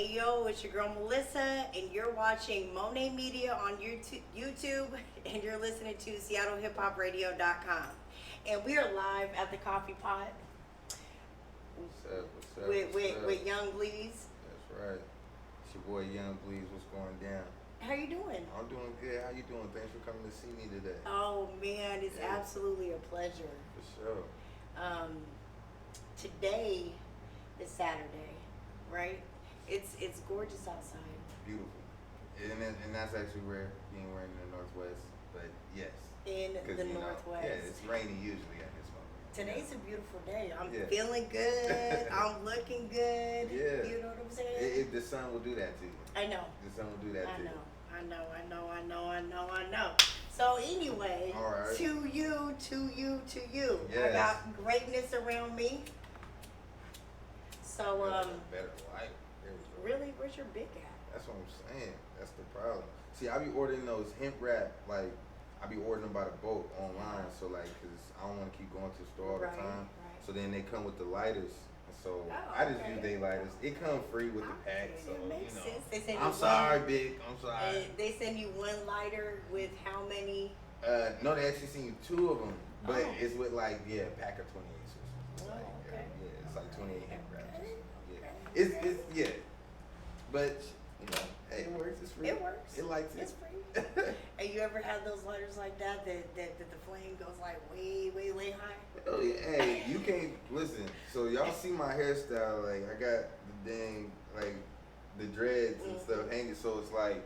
Hey yo, it's your girl Melissa, and you're watching Monae Media on YouTube, and you're listening to SeattleHipHopRadio.com. And we are live at the Coffee Pot with Yungg Bleeze. That's right. It's your boy Yungg Bleeze. What's going down? How you doing? I'm doing good. How you doing? Thanks for coming to see me today. Oh man, it's absolutely a pleasure. For sure. Today is Saturday, right? It's gorgeous outside. Beautiful. And that's actually rare, being rare in the Northwest. But yes. In the Northwest. Yeah, it's rainy usually at this moment. Today's a beautiful day. I'm feeling good. I'm looking good. Yeah. You know what I'm saying? The sun will do that to you. I know. The sun will do that to you. I know. So anyway, all right. to you. Yes. I got greatness around me. So better light. really, where's your big at? That's what I'm saying. That's the problem. See, I be ordering those hemp wrap, like, I be ordering them by the boat online. So, like, because I don't want to keep going to the store all the time. Right. So then they come with the lighters. And so I just use their lighters. It come free with the pack. So, it makes sense. They send I'm you sorry, Big. I'm sorry. They send you one lighter with how many? No, they actually send you two of them. But it's with, like, pack of 28. So it's like, okay. Yeah, it's like 28 hemp wraps. It's But, hey, it works. It's free. It works. It likes it. It's free. And you ever had those lighters like that the flame goes like way high? Oh yeah, hey, you can't listen. So y'all see my hairstyle? Like I got the dang like the dreads and stuff hanging. So it's like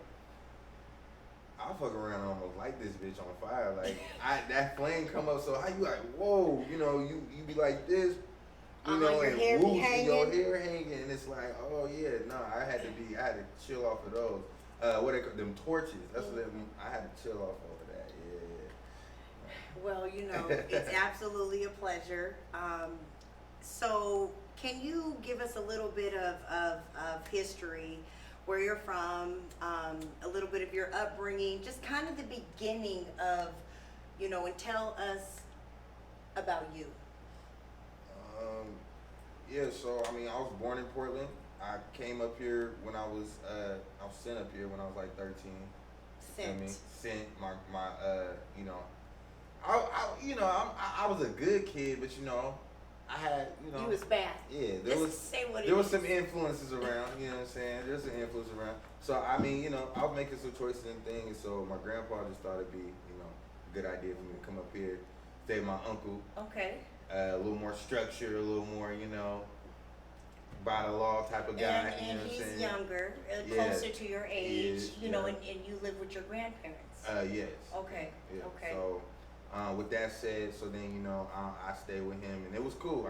I'll fuck around and almost light this bitch on fire. Like that flame come up. So how you like? Whoa, you be like this. Your and hair whoosh, be hanging. your hair hanging, and it's like, oh yeah, no, I had to chill off of those. What they call them torches? That's what I had to chill off of that. Yeah. Well, it's absolutely a pleasure. So can you give us a little bit of history, where you're from, a little bit of your upbringing, just kind of the beginning of, and tell us about you. So I was born in Portland. I came up here when I was sent up here when I was like 13. Sent my I was a good kid, but I had You was bad. Yeah, there was some influences around. You know what I'm saying? There's some influence around. So I was making some choices and things. So my grandpa just thought it'd be a good idea for me to come up here, stay with my uncle. Okay. A little more structure, a little more, by the law type of guy. And he's younger, closer to your age, and you live with your grandparents. Yes. Okay. Yeah. Okay. So, with that said, so then I stayed with him, and it was cool.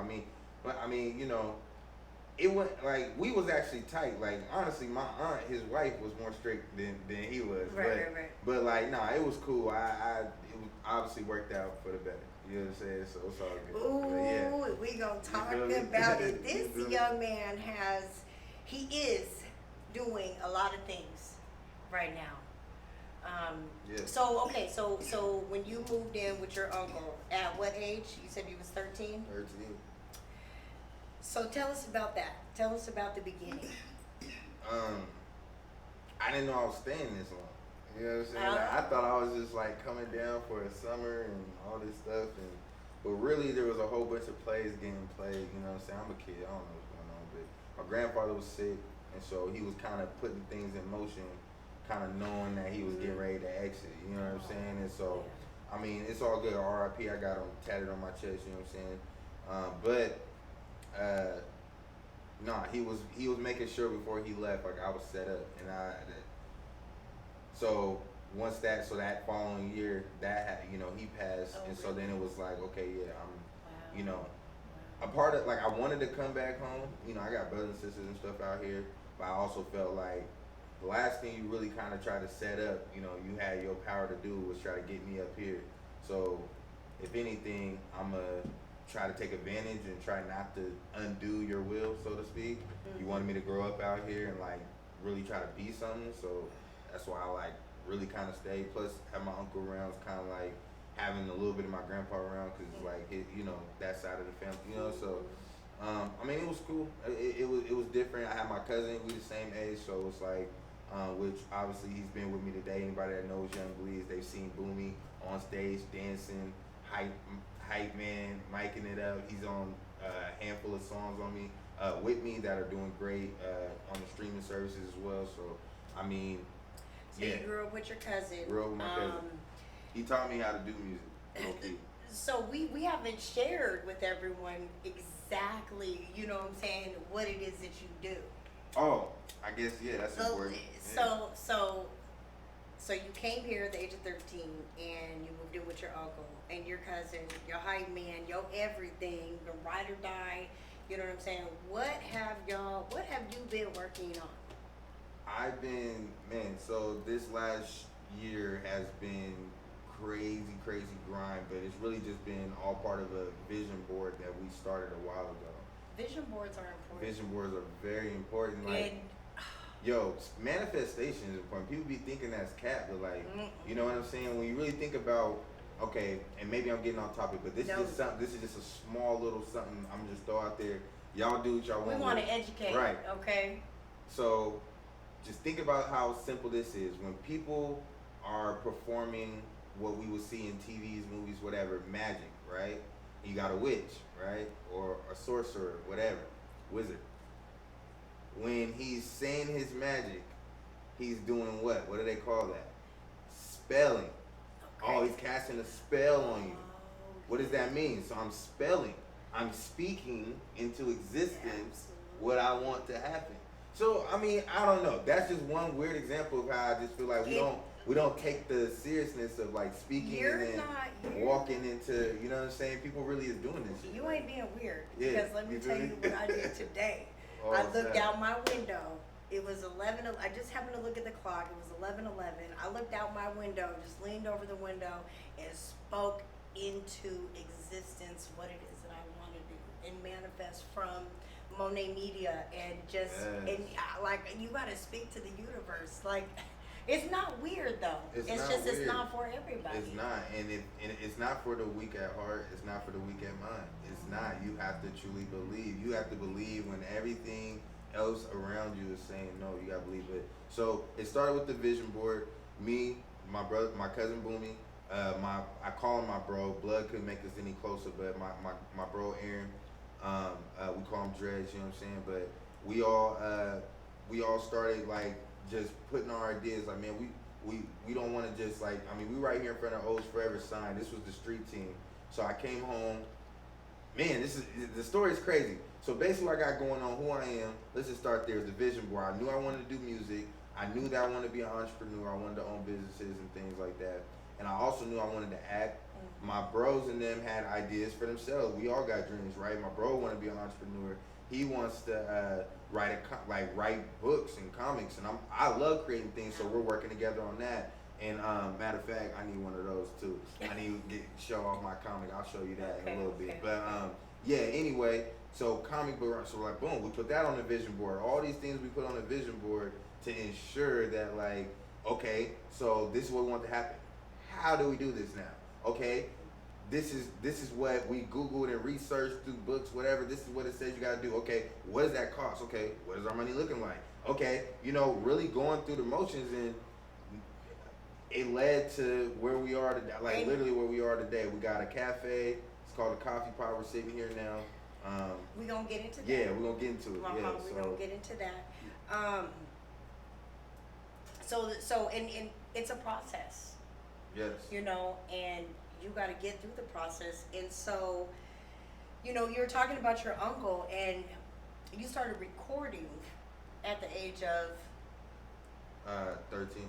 It went like we was actually tight. Like honestly, my aunt, his wife, was more strict than he was. Right. But like, it was cool. It obviously worked out for the better. You know what I'm saying? So it's all good. Ooh, we gonna talk about it. This young man he is doing a lot of things right now. So when you moved in with your uncle, at what age? You said you was 13? 13. So tell us about that. Tell us about the beginning. I didn't know I was staying this long. You know what I'm saying? I thought I was just like coming down for a summer and all this stuff, but really there was a whole bunch of plays getting played. You know what I'm saying? I'm a kid. I don't know what's going on, but my grandfather was sick, and so he was kind of putting things in motion, kind of knowing that he was getting ready to exit. You know what I'm saying? And so, it's all good. R.I.P. I got him tatted on my chest. You know what I'm saying? He was making sure before he left, like I was set up, and So once that following year he passed, and so then it was like, okay, I'm, a part of, like, I wanted to come back home. I got brothers and sisters and stuff out here, but I also felt like the last thing you really kind of try to set up, you had your power to do was try to get me up here. So if anything, I'm gonna try to take advantage and try not to undo your will, so to speak. You wanted me to grow up out here and like really try to be something, so that's why I like really kind of stayed. Plus, have my uncle around is kind of like having a little bit of my grandpa around, because it's like that side of the family, So it was cool. It was different. I had my cousin. We the same age, so it's like, which obviously he's been with me today. Anybody that knows Yungg Bleeze, they've seen Boomy on stage dancing, hype man, miking it up. He's on a handful of songs on me with me that are doing great on the streaming services as well. So I mean, So you grew up with your cousin. Grew up with my cousin. He taught me how to do music. Okay. So we haven't shared with everyone exactly, you know what I'm saying, what it is that you do. Oh, I guess that's important. So you came here at the age of 13 and you moved in with your uncle and your cousin, your hype man, your everything, the ride or die, you know what I'm saying? What have you been working on? I've been, so this last year has been crazy grind, but it's really just been all part of a vision board that we started a while ago. Vision boards are important. Vision boards are very important. Like, and manifestation is important. People be thinking that's cap, but like, you know what I'm saying? When you really think about, okay, and maybe I'm getting off topic, but this is just a small little something I'm just throw out there. Y'all do what y'all want. We want to educate, right? Okay. So, just think about how simple this is. When people are performing what we would see in TVs, movies, whatever, magic, right? You got a witch, right? Or a sorcerer, whatever, wizard. When he's saying his magic, he's doing what? What do they call that? Spelling. Okay. Oh, he's casting a spell on you. What does that mean? So I'm spelling. I'm speaking into existence what I want to happen. So I mean, I don't know. That's just one weird example of how I just feel like we don't take the seriousness of like speaking and then walking into, you know what I'm saying? People really is doing this shit. You ain't being weird. Because let me tell you what I did today. Oh, I looked out my window. It was 11. I just happened to look at the clock. It was 11:11. I looked out my window, just leaned over the window, and spoke into existence what it is that I want to do and manifest from Monae Media and just like you gotta speak to the universe. Like it's not weird though. It's not for everybody. It's not, and it's not for the weak at heart. It's not for the weak at mind. It's not. You have to truly believe. You have to believe when everything else around you is saying no. You gotta believe it. So it started with the vision board. Me, my brother, my cousin Boomy. I call him my bro. Blood couldn't make us any closer, but my bro Aaron. We call him Dredge, you know what I'm saying? But we all started like just putting our ideas. Like, man, we don't want to just like. I mean, we right here in front of O's Forever sign. This was the street team. So I came home. Man, the story is crazy. So basically, what I got going on, who I am. Let's just start there. Is the vision board. I knew I wanted to do music. I knew that I wanted to be an entrepreneur. I wanted to own businesses and things like that. And I also knew I wanted to act. My bros and them had ideas for themselves. We all got dreams, right? My bro wanted to be an entrepreneur. He wants to write books and comics, and I love creating things. So we're working together on that. And matter of fact, I need one of those too. I need to show off my comic. I'll show you that in a little bit. But anyway, so comic book. So like, boom, we put that on the vision board. All these things we put on the vision board to ensure that like, okay, so this is what we want to happen. How do we do this now? Okay, this is what we Googled and researched through books, whatever. This is what it says you gotta do. Okay, what does that cost? Okay, what is our money looking like? Okay, really going through the motions, and it led to where we are today. Like literally where we are today. We got a cafe. It's called a Coffee Pot. We're sitting here now. We're gonna get into that. Yeah, we're gonna get into it. We're gonna get into that. So and it's a process. Yes. And you got to get through the process. And so, you're talking about your uncle, and you started recording at the age of 13. Mm-hmm.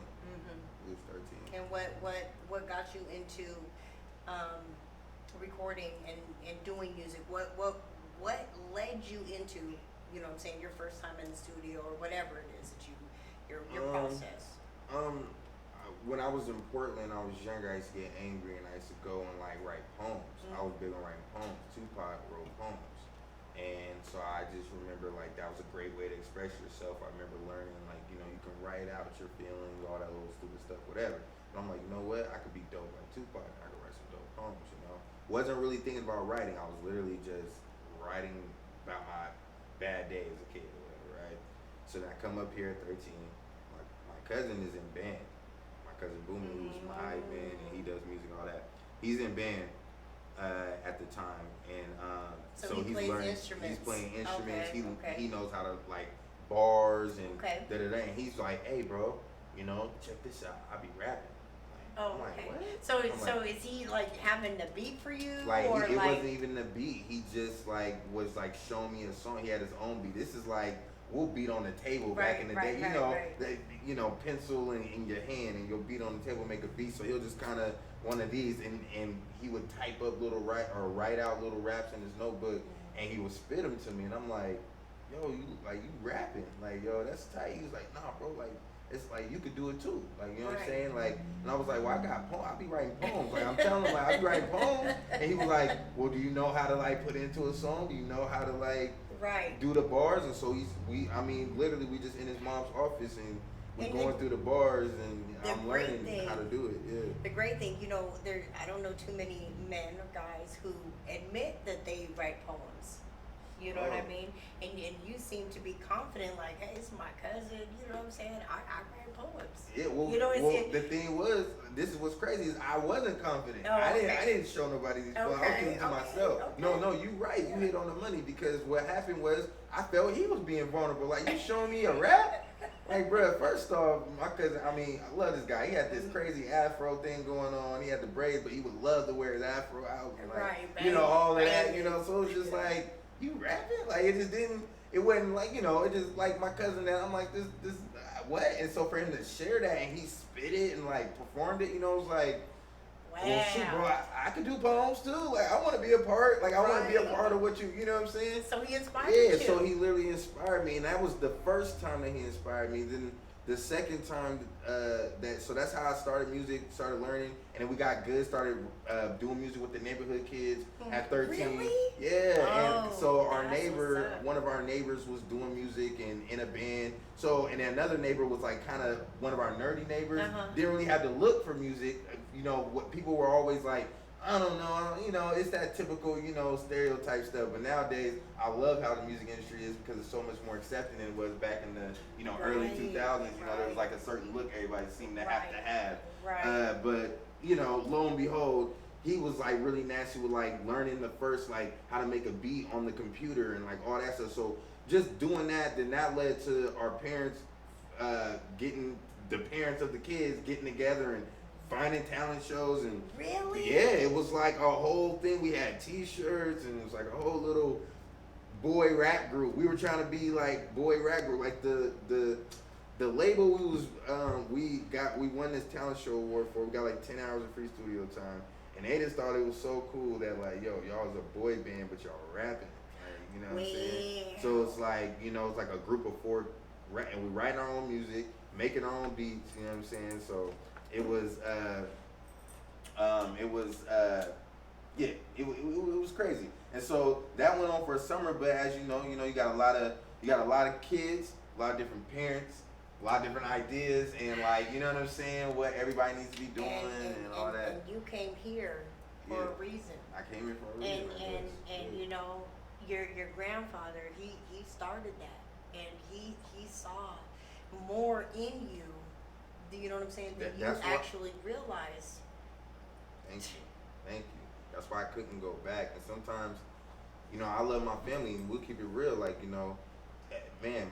He was 13. And what got you into recording and doing music? What led you into your first time in the studio or whatever it is that your process? When I was in Portland, I was younger, I used to get angry and I used to go and write poems. I was big on writing poems. Tupac wrote poems. And so I just remember that was a great way to express yourself. I remember learning you can write out your feelings, all that little stupid stuff, whatever. And I'm like, you know what? I could be dope like Tupac. I could write some dope poems, Wasn't really thinking about writing. I was literally just writing about my bad day as a kid or whatever, right? So then I come up here at 13. My cousin is in band. My cousin Boomy, who's my hype man, and he does music and all that. He's in band at the time, and so he he's plays learning. instruments. He's playing instruments. Okay, He knows how to like bars and okay. da da da. And he's like, hey, bro, you know, check this out. I be rapping. Oh, I'm like, okay. what? So I'm is he like having the beat for you, like or it like? wasn't even the beat. He just like was like showing me a song. He had his own beat. This is like we'll beat on the table back in the day. You know, pencil in your hand, and you'll beat on the table, make a beat. So he'll just kind of one of these, and he would type up write out little raps in his notebook, and he would spit them to me, and I'm like, yo, you rapping, like, yo, that's tight. He was like, nah, bro, like. It's like you could do it too, like, you know what I'm saying, like, and I was like, well, I got poems, I be writing poems, like I'm telling him, like I be writing poems, and he was like, well, do you know how to like put it into a song? Do you know how to like do the bars? And so literally we just in his mom's office and we're going through the bars and I'm learning how to do it. Yeah. The great thing, you know, I don't know too many men or guys who admit that they write poems. You know what I mean? And you seem to be confident, like, hey, it's my cousin. You know what I'm saying? I write poems. Yeah, well, you know, the thing was, this is what's crazy is I wasn't confident. Oh, I didn't show nobody these poems. I was doing it to myself. Okay. No, you right. You hit on the money because what happened was I felt he was being vulnerable. Like, you showing me a rap? Like, bro, first off, my cousin, I love this guy. He had this crazy afro thing going on. He had the braids, but he would love to wear his afro out. Like, you know, all of that, you know. So it was just like, you rapping? Like, it wasn't like, you know, it just like my cousin that I'm like, this, what? And so for him to share that and he spit it and like performed it, you know, it was like, well, shoot, bro, I could do poems too. Like, I want to be a part. Like, I want to be a part of what you know what I'm saying? So he inspired you. Yeah, so he literally inspired me. And that was the first time that he inspired me. Then the second time so that's how I started music, started learning. And then we got good, started doing music with the neighborhood kids at 13. Really? Yeah, and so our neighbor, one of our neighbors was doing music and in a band. So, and then another neighbor was like kind of one of our nerdy neighbors. Didn't really have to look for music. You know, what people were always like, I don't know, you know, it's that typical, you know, stereotype stuff. But nowadays, I love how the music industry is because it's so much more accepting than it was back in the, you know, early 2000s. You know, there was like a certain look everybody seemed to have to have. But, you know, lo and behold, he was like really nasty with like learning the first, like how to make a beat on the computer and like all that stuff. So just doing that, then that led to our parents getting the parents of the kids getting together and finding talent shows. And yeah, it was like a whole thing. We had t-shirts and it was like a whole little boy rap group. We were trying to be like boy rap group, like the label we won this talent show award for. We got like 10 hours of free studio time, and they just thought it was so cool that like, yo, y'all is a boy band but y'all rapping, like, you know what I'm saying? So it's like, you know, it's like a group of 4 and we write our own music, making our own beats, you know what I'm saying? So it was it was crazy. And so that went on for a summer, but as you know, you got a lot of kids, a lot of different parents, a lot of different ideas, and like, you know what I'm saying, what everybody needs to be doing and all that. And you came here for a reason. I came here for a reason. And you know, your grandfather, he started that, and he saw more in you. You know what I'm saying? That you actually realized. Thank you. That's why I couldn't go back. And sometimes, you know, I love my family, and we'll keep it real. Like, you know, man,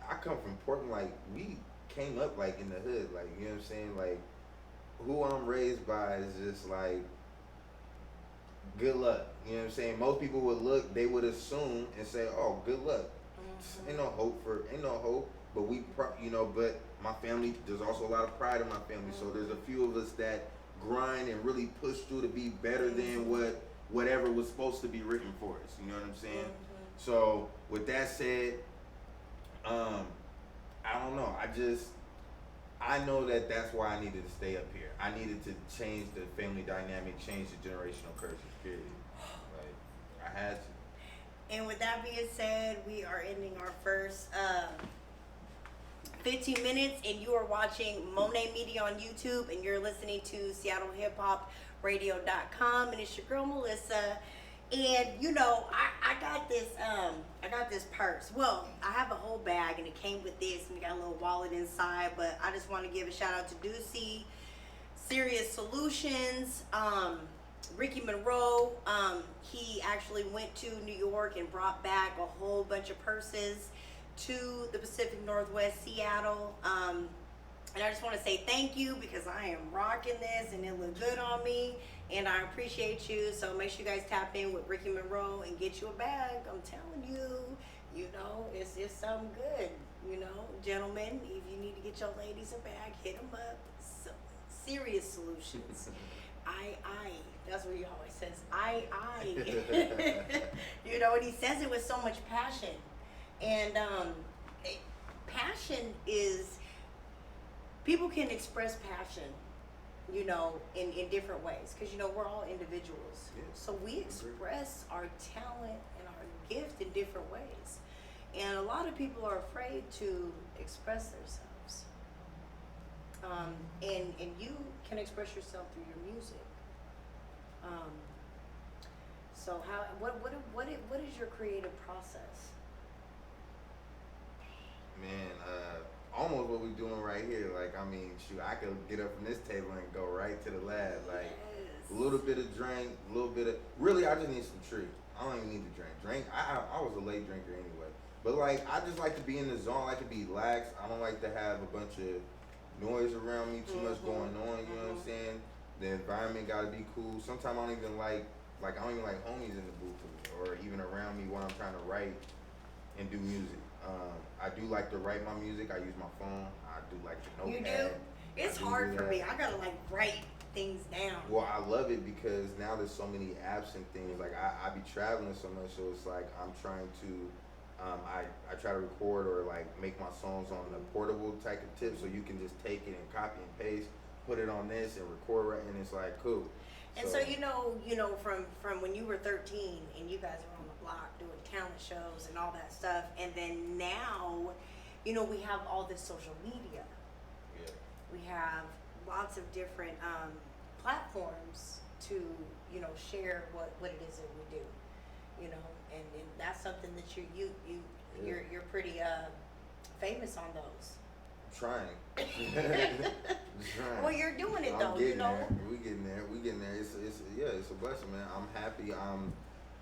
I come from Portland. Like, we came up like in the hood. Like, you know what I'm saying? Like, who I'm raised by is just like good luck. You know what I'm saying? Most people would look, they would assume and say, "Oh, good luck." Ain't no hope. But but my family, there's also a lot of pride in my family. So there's a few of us that grind and really push through to be better than whatever was supposed to be written for us. You know what I'm saying? So with that said, I don't know. I know that's why I needed to stay up here. I needed to change the family dynamic, change the generational curses, period. Like, I had to. And with that being said, we are ending our first 15 minutes, and you are watching Monae Media on YouTube, and you're listening to SeattleHipHopRadio.com, and it's your girl Melissa. And I got this purse. Well, I have a whole bag and it came with this and it got a little wallet inside, but I just want to give a shout out to Ducey, Serious Solutions, Ricky Monroe. He actually went to New York and brought back a whole bunch of purses to the Pacific Northwest, Seattle. And I just want to say thank you because I am rocking this and it looked good on me. And I appreciate you. So make sure you guys tap in with Ricky Monroe and get you a bag. I'm telling you, it's something good. Gentlemen, if you need to get your ladies a bag, hit them up. So, Serious Solutions. That's what he always says. And he says it with so much passion. And passion is, people can express passion, in different ways. Because, we're all individuals. Yeah. So we express our talent and our gift in different ways. And a lot of people are afraid to express themselves. And you can express yourself through your music. So what is your creative process? Man, almost what we're doing right here. Like, shoot, I could get up from this table and go right to the lab. Like, Yes. a little bit of drink, a little bit of, really, I just need some treat. I don't even need to drink. I was a late drinker anyway. But, like, I just like to be in the zone. I like to be relaxed. I don't like to have a bunch of noise around me, too much going on, you know what I'm saying? The environment got to be cool. Sometimes I don't even like homies in the booth or even around me while I'm trying to write and do music. I do like to write my music. I use my phone. I do like the notepad. You do? It's hard for me. I gotta write things down. Well, I love it because now there's so many apps and things. Like I be traveling so much, so it's like I'm trying to, I try to record or make my songs on a portable type of tip, so you can just take it and copy and paste, put it on this and record right, and it's cool. And so from when you were 13 and you guys were on the block doing talent shows and all that stuff, and then now, we have all this social media. Yeah. We have lots of different platforms to share what it is that we do, and that's something that you're pretty famous on those. Trying. Well, you're doing it I'm though, getting there. We getting there. It's a blessing, man. I'm happy.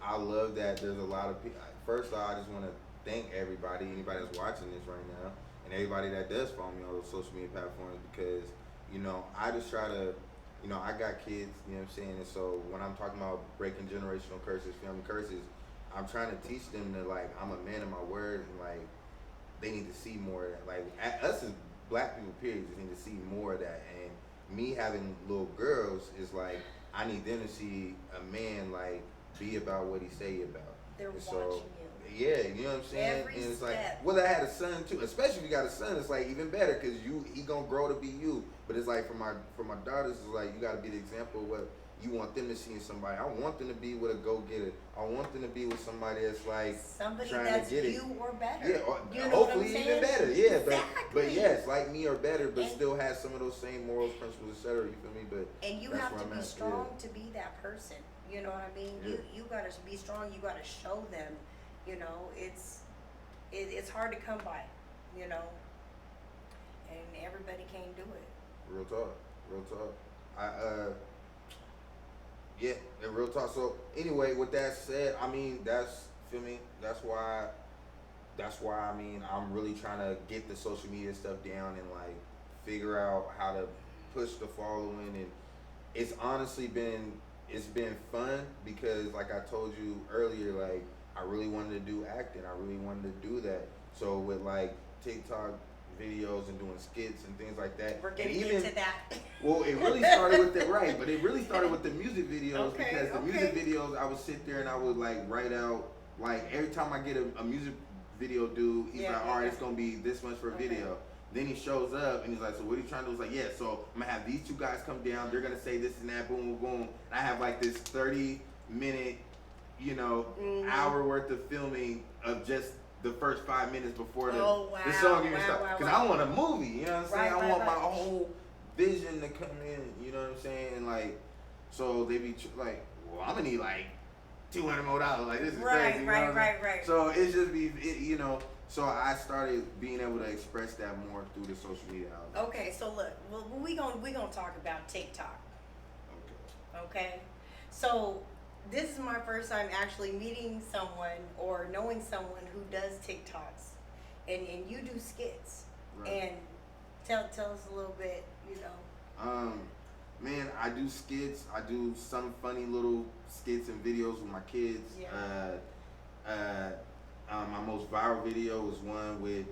I love that there's a lot of people. First off, I just want to thank anybody that's watching this right now, and everybody that does follow me on those social media platforms, because I just try to, I got kids, you know what I'm saying, and so when I'm talking about breaking generational curses, family curses, I'm trying to teach them that I'm a man of my word, and they need to see more of that. Us as black people, period, just need to see more of that. And me having little girls is I need them to see a man be about what he say about. They're and watching you. Yeah, you know what I'm saying? Every and it's step. well, I had a son too. Especially if you got a son, it's even better because he gonna grow to be you. But it's for my daughters, it's you gotta be the example of what you want them to see in somebody. I want them to be with a go-getter. I want them to be with somebody that's somebody trying that's to get you it. or better. Yeah, or you know hopefully what I'm even saying? better. Yeah, Exactly. but yes, like me or better, but And still has some of those same morals, principles, etc. You feel me? But And you that's have where to I'm be at, strong to be that person. You know what I mean? Yeah. You gotta be strong. You gotta show them. It's hard to come by. And everybody can't do it. Real talk. Yeah, and real talk. So anyway, with that said, that's feel me. That's why. I'm really trying to get the social media stuff down and figure out how to push the following, and it's honestly been fun because like I told you earlier, I really wanted to do acting. I really wanted to do that. So with TikTok videos and doing skits and things like that. We're getting even, into that. Well, it really started with but it really started with the music videos Okay, because the music videos, I would sit there and I would write out, every time I get a music video dude, he's all right, it's going to be this much for a video. Then he shows up and he's like, so what are you trying to do? It's yeah, so I'm going to have these two guys come down. They're going to say this and that, boom, boom, boom. And I have this 30-minute, hour worth of filming of just the first 5 minutes before the song even starts. Because I want a movie, you know what I'm saying? I want my whole vision to come in, you know what I'm saying? And so they be well, I'm going to need $200 more. Like, this is Right, crazy. right. So it's just you know. So I started being able to express that more through the social media outlets. Okay, so look, well, we gonna talk about TikTok. Okay, so this is my first time actually meeting someone or knowing someone who does TikToks, and you do skits. Right. And tell us a little bit, you know. Man, I do skits. I do some funny little skits and videos with my kids. Yeah. My most viral video was one with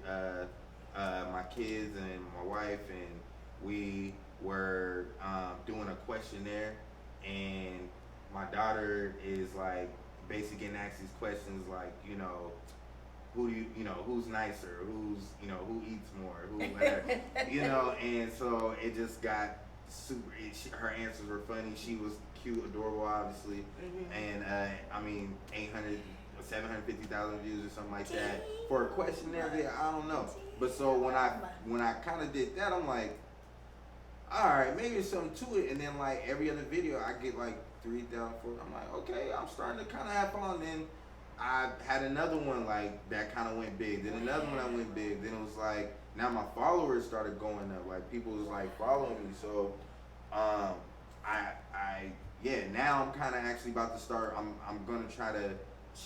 my kids and my wife, and we were doing a questionnaire, and my daughter is like basically getting asked these questions like, you know, who do you know, who's nicer, who's, you know, who eats more, who whatever, you know, and so it just got super, her answers were funny. She was cute, adorable, obviously, and I mean, 750,000 views or something like that for a questionnaire video. I don't know, but so when I kind of did that, I'm like, all right, maybe there's something to it. And then like every other video, I get like 3,000, 4,000. I'm like, okay, I'm starting to kind of have fun. Then I had another one like that kind of went big. Then another one that went big. Then it was like now my followers started going up. Like people was like following me. So now I'm kind of actually about to start. I'm gonna try to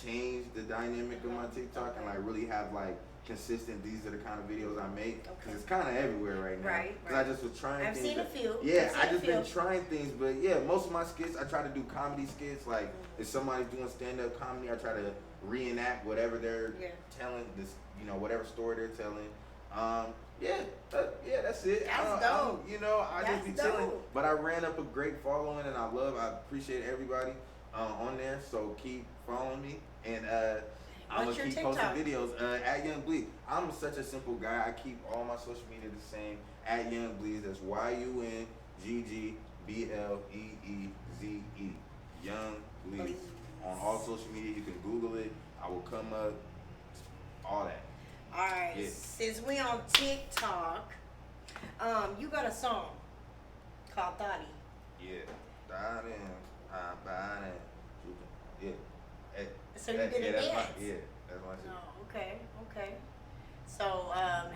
change the dynamic of my TikTok and like really have like consistent. These are the kind of videos I make because it's kind of everywhere right now. Right. Because I just was trying. I've seen a few. Yeah, I just been trying things, but yeah, most of my skits I try to do comedy skits. Like if somebody's doing stand up comedy, I try to reenact whatever they're telling. This, you know, whatever story they're telling. That's it. That's dope. You know, I just be That's chilling. dope. But I ran up a great following, and I appreciate everybody on there. So keep following me, and I'm gonna keep posting videos at Yungg Bleeze. I'm such a simple guy. I keep all my social media the same at Yungg Bleeze. That's YUNGGBLEEZE. Yungg Bleeze. On all social media, you can Google it. I will come up. All that. All right. Yeah. Since we on TikTok, you got a song called Thotty. Yeah. Thotty. Yeah. So you did a that's dance. That's my shit. Oh, okay. So,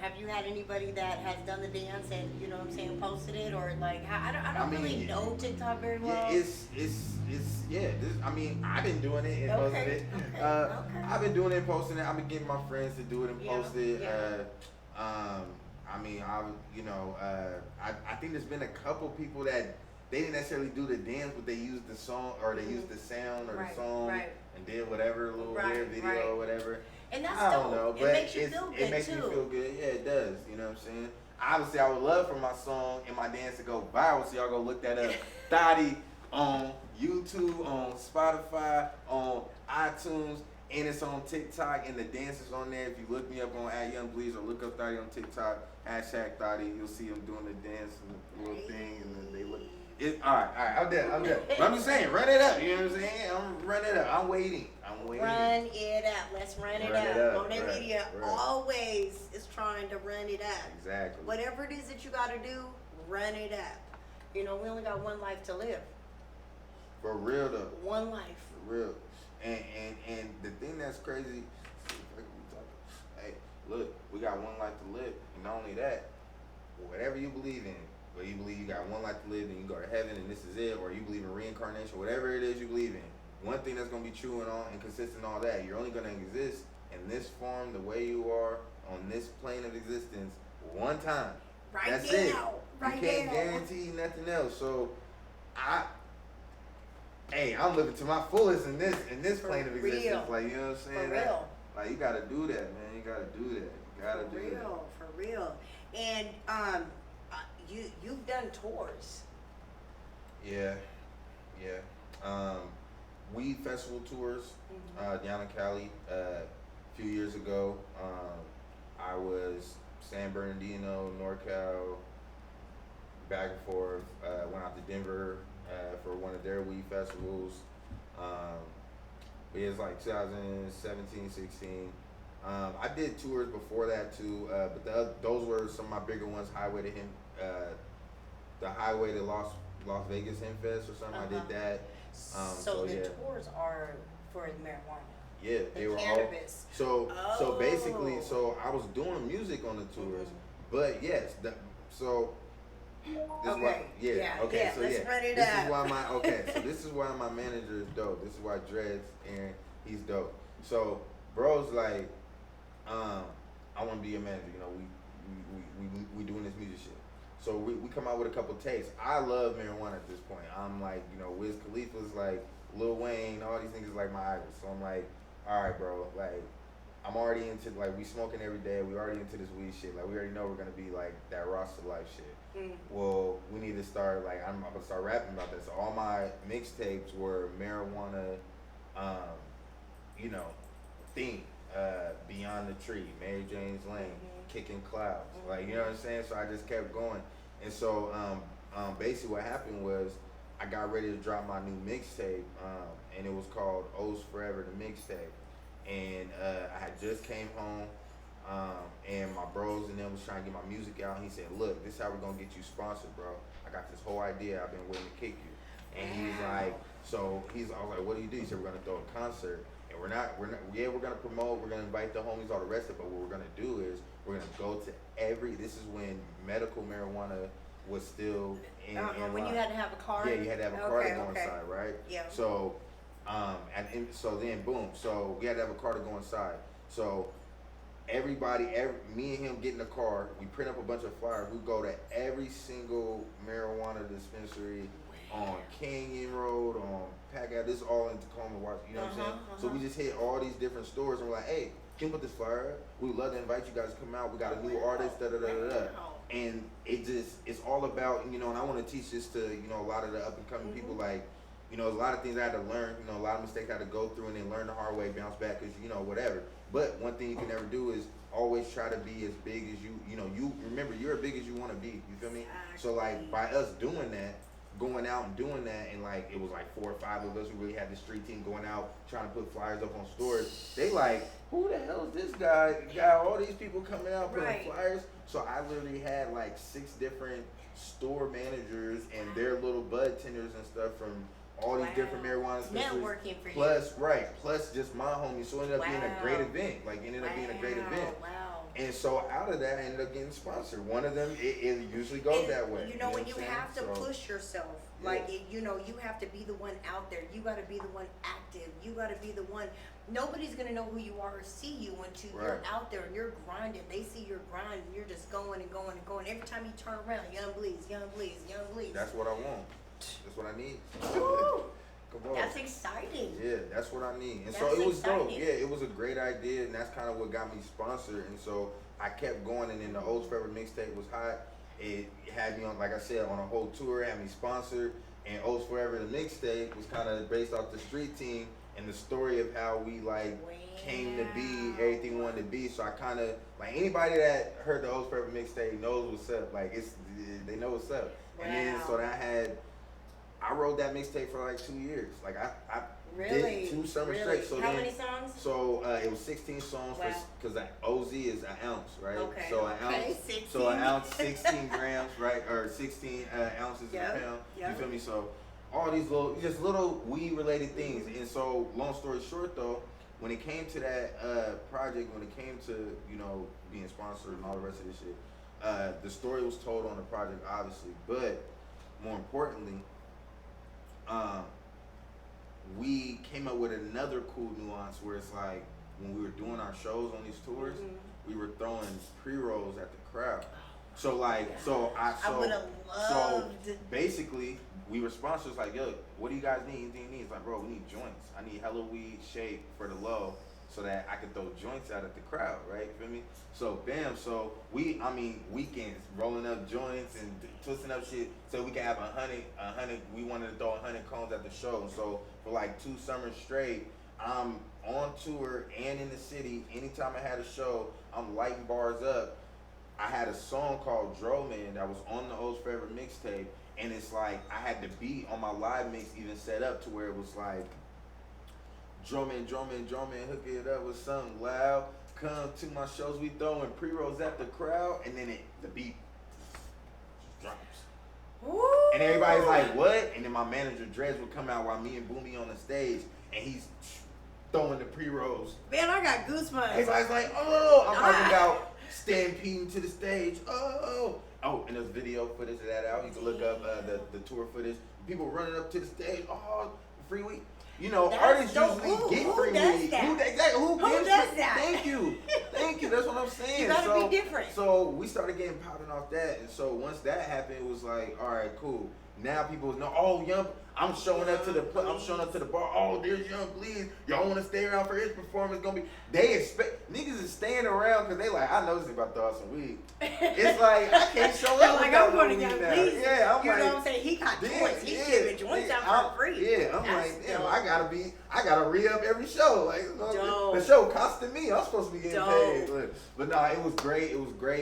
have you had anybody that has done the dance and, you know what I'm saying, posted it, or like, I don't really know TikTok very well. Yeah, I mean, I've been doing it and posting it. Okay. I've been doing it and posting it. I've been getting my friends to do it and post it. I mean, I think there's been a couple people that they didn't necessarily do the dance, but they used the song or they used the sound or the song and did whatever little weird video or whatever. And that's I don't know, but it makes you feel good it makes too. me feel good. Yeah, it does. You know what I'm saying? Obviously, I would love for my song and my dance to go viral, so y'all go look that up. Thotty on YouTube, on Spotify, on iTunes, and it's on TikTok, and the dance is on there. If you look me up on @Yungg Bleeze or look up Thotty on TikTok, #Thotty, you'll see them doing the dance and the little thing, and then they look. All right, I'm done. But I'm just saying, run it up. You know what I'm saying? I'm run it up. I'm waiting. Run it up. Let's run it up. Monae Media always is trying to run it up. Exactly. Whatever it is that you got to do, run it up. You know, we only got one life to live. For real though. One life. For real. And the thing that's crazy, hey, look, we got one life to live. And not only that, whatever you believe in, whether you believe you got one life to live and you go to heaven and this is it, or you believe in reincarnation, whatever it is you believe in, one thing that's going to be true and consistent in all that, you're only going to exist in this form, the way you are, on this plane of existence, one time. That's it. You can't guarantee nothing else. So, I'm living to my fullest in this plane of existence. Like, you know what I'm saying? For real. Like, you got to do that, man. You got to do that. You got to do that. For real. And you've done tours. Yeah. Weed festival tours down in Cali. A few years ago, I was San Bernardino, NorCal, back and forth. Went out to Denver for one of their weed festivals. It was like 2017, 16. I did tours before that too, but those were some of my bigger ones. The Highway to Las Vegas Hemp Fest or something. I did that. So the tours are for the marijuana. Yeah, they were cannabis. all so basically, Oh. so I was doing music on the tours, but yes, so this Okay. why okay, so let's run it this up. is why my so this is why my manager is dope. This is why Dreads and he's dope. So bro's like, I want to be a manager. You know, we doing this music shit. So we come out with a couple tapes. I love marijuana at this point. I'm like, you know, Wiz Khalifa's like Lil Wayne, all these niggas like my idols. So I'm like, all right, bro, like I'm already into like we smoking every day. We already into this weed shit. Like we already know we're gonna be like that Rasta life shit. Well, we need to start like I'm gonna start rapping about that. So all my mixtapes were marijuana, you know, theme. Beyond the Tree, Mary Jane's Lane, Kicking Clouds. Like you know what I'm saying? So I just kept going. And so basically what happened was I got ready to drop my new mixtape, and it was called O's Forever the Mixtape. And I had just came home, and my bros and them was trying to get my music out. And he said, "Look, this is how we're gonna get you sponsored, bro. I got this whole idea. I've been waiting to kick you." And he's like, I was like, "What do you do?" He said, "We're gonna throw a concert, and we're gonna promote. We're gonna invite the homies, all the rest of it. But what we're gonna do is we're gonna go to every. This is when medical marijuana was still in when you had to have a card. Yeah, you had to have a card to go inside, right? Yeah. So, so then boom. So we had to have a car to go inside. So me and him get in the car. We print up a bunch of flyers. We go to every single marijuana dispensary on Canyon Road, on Pack Ave. This is all in Tacoma, Washington. You know what I'm saying? So we just hit all these different stores and we're like, hey, can you put this flyer up? We would love to invite you guys to come out. We got a new artist, da da da da da. And it's all about, you know, and I want to teach this to, you know, a lot of the up and coming people. Like, you know, a lot of things I had to learn, you know, a lot of mistakes I had to go through and then learn the hard way, bounce back, because, you know, whatever. But one thing you can never do is always try to be as big as you know, you remember you're as big as you want to be. You feel me? So like by us doing that, going out and doing that, and like it was like 4 or 5 of us who really had the street team going out trying to put flyers up on stores. They like, who the hell is this guy? Got all these people coming out putting flyers. So I literally had like 6 different store managers and their little bud tenders and stuff from all these different marijuana dispensaries. Networking for plus, you. Plus just my homies. So it ended up being a great event. Like it ended up being a great event. Wow. And so out of that, I ended up getting sponsored. One of them, it usually goes that way. You know, when you have to so, push yourself, like, you know, you have to be the one out there. You got to be the one active. You got to be the one. Nobody's going to know who you are or see you until you're out there and you're grinding. They see your grind and you're just going and going and going. Every time you turn around, Yungg Bleeze, Yungg Bleeze, Yungg Bleeze. That's what I want. That's what I need. Come on. That's exciting. Yeah, that's what I need. And that's so it was exciting. dope. Yeah, it was a great idea, and that's kind of what got me sponsored. And so I kept going, and then the O's Forever mixtape was hot. It had me on, like I said, on a whole tour, had me sponsored. And O's Forever the mixtape was kind of based off the street team and the story of how we like came to be everything we wanted to be. So I kind of like anybody that heard the O's Forever mixtape knows what's up. Like they know what's up. And then so I wrote that mixtape for like 2 years. Like I did 2 summers straight. So how many songs? So it was 16 songs because OZ is an ounce, right? Okay. So an ounce. 16. So an ounce, 16 grams, right? Or 16 ounces a pound. You feel me? So all these little weed related things. And so long story short though, when it came to that project, when it came to, you know, being sponsored and all the rest of this shit, the story was told on the project obviously, but more importantly, we came up with another cool nuance where it's like when we were doing our shows on these tours, we were throwing pre-rolls at the crowd. So like, I would have loved. So basically, we were sponsors like, yo, what do you guys need? Anything you need? It's like, bro, we need joints. I need hella weed shape for the low, so that I could throw joints out at the crowd, right? You feel me? So bam, so weekends rolling up joints and twisting up shit so we can have 100, we wanted to throw 100 cones at the show. So for like 2 summers straight, I'm on tour and in the city. Anytime I had a show, I'm lighting bars up. I had a song called Dro Man that was on the O's Forever mixtape, and it's like I had the beat on my live mix even set up to where it was like Dro Man, hook it up with something loud. Come to my shows, we throwing pre-rolls at the crowd, and then the beat just drops. Ooh. And everybody's like, what? And then my manager Dreads would come out while me and Boomy on the stage, and he's throwing the pre-rolls. Man, I got goosebumps. Everybody's like, oh, I'm talking about stampeding to the stage. Oh, and there's video footage of that out. You can look up the tour footage. People running up to the stage. Oh, free weed. You know, artists usually get free weed. Who does that? Thank you. That's what I'm saying. You gotta be different. So we started getting popping off that, and so once that happened, it was like, all right, cool. Now people know. Oh, I'm showing up to the bar. Oh, there's Yungg Bleeze. Y'all want to stay around for his performance? Gonna be. They expect niggas is staying around because they like, I know this is about to throw out some weed. It's like I can't show up. Like I'm going to Yungg Bleeze. Yeah, I'm you like, know what I'm saying? He got joints. He's giving joints out for free. Yeah, I'm like, damn, I gotta re-up every show. Like, the show costing me. I'm supposed to be getting paid. But no, it was great.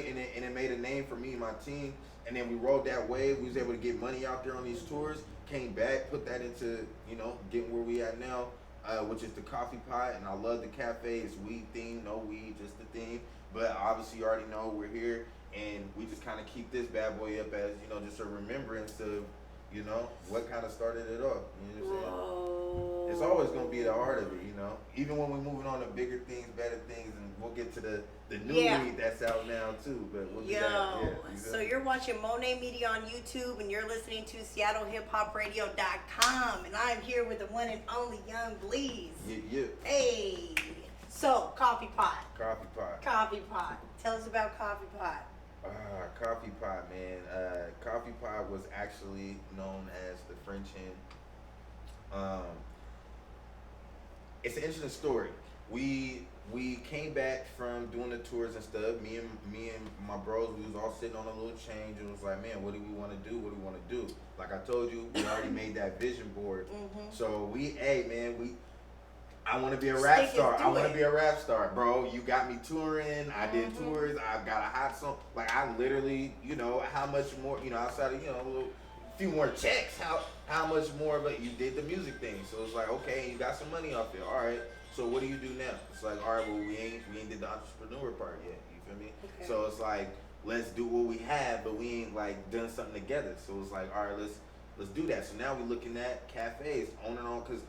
And it made a name for me and my team. And then we rode that wave. We was able to get money out there on these tours. Came back, put that into, getting where we at now, which is the coffee pot. And I love the cafe. It's weed themed, no weed, just the theme. But obviously you already know we're here. And we just kind of keep this bad boy up as, just a remembrance of, what kind of started it off. You know what I'm saying? Whoa. It's always going to be the art of it, Even when we're moving on to bigger things, better things, and we'll get to the new weed that's out now too. But we'll do that. Yeah, so you're watching Monae Media on YouTube, and you're listening to SeattleHipHopRadio.com, and I'm here with the one and only Yungg Bleeze. Yeah. Hey. So coffee pot. Coffee pot. Tell us about coffee pot. Coffee pot, man. Coffee pot was actually known as the French Hen. It's an interesting story. We came back from doing the tours and stuff. Me and my bros, we was all sitting on a little change. It was like, man, what do we want to do? What do we want to do? Like I told you, we already made that vision board. Mm-hmm. So I want to be a rap star. I want to be a rap star, bro. You got me touring. I did tours. I got a hot song. Like I literally, how much more, outside of, a few more checks, how much more, but you did the music thing. So it's like, okay, you got some money off it. All right. So what do you do now? It's like, all right, well, we ain't did the entrepreneur part yet. You feel me? Okay. So it's like, let's do what we have, but we ain't like done something together. So it's like, all right, let's do that. So now we're looking at cafes on and on, because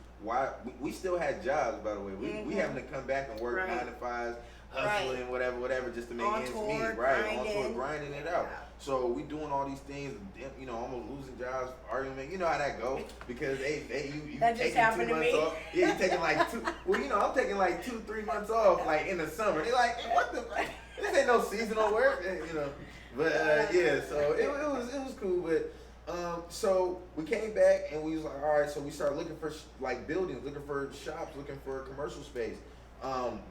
we still had jobs, by the way. We having to come back and work 9 to 5, hustling, whatever, just to make ends meet. Right, on tour, grinding it out. So we doing all these things, almost losing jobs, arguing. You know how that go, because you taking 2 months off. Yeah, you taking like 2. Well, I'm taking like 2-3 months off, like in the summer. They like, what the? This ain't no seasonal work, But yeah, so it was cool, but. So we came back and we was like, all right, so we started looking for buildings, looking for shops, looking for commercial space.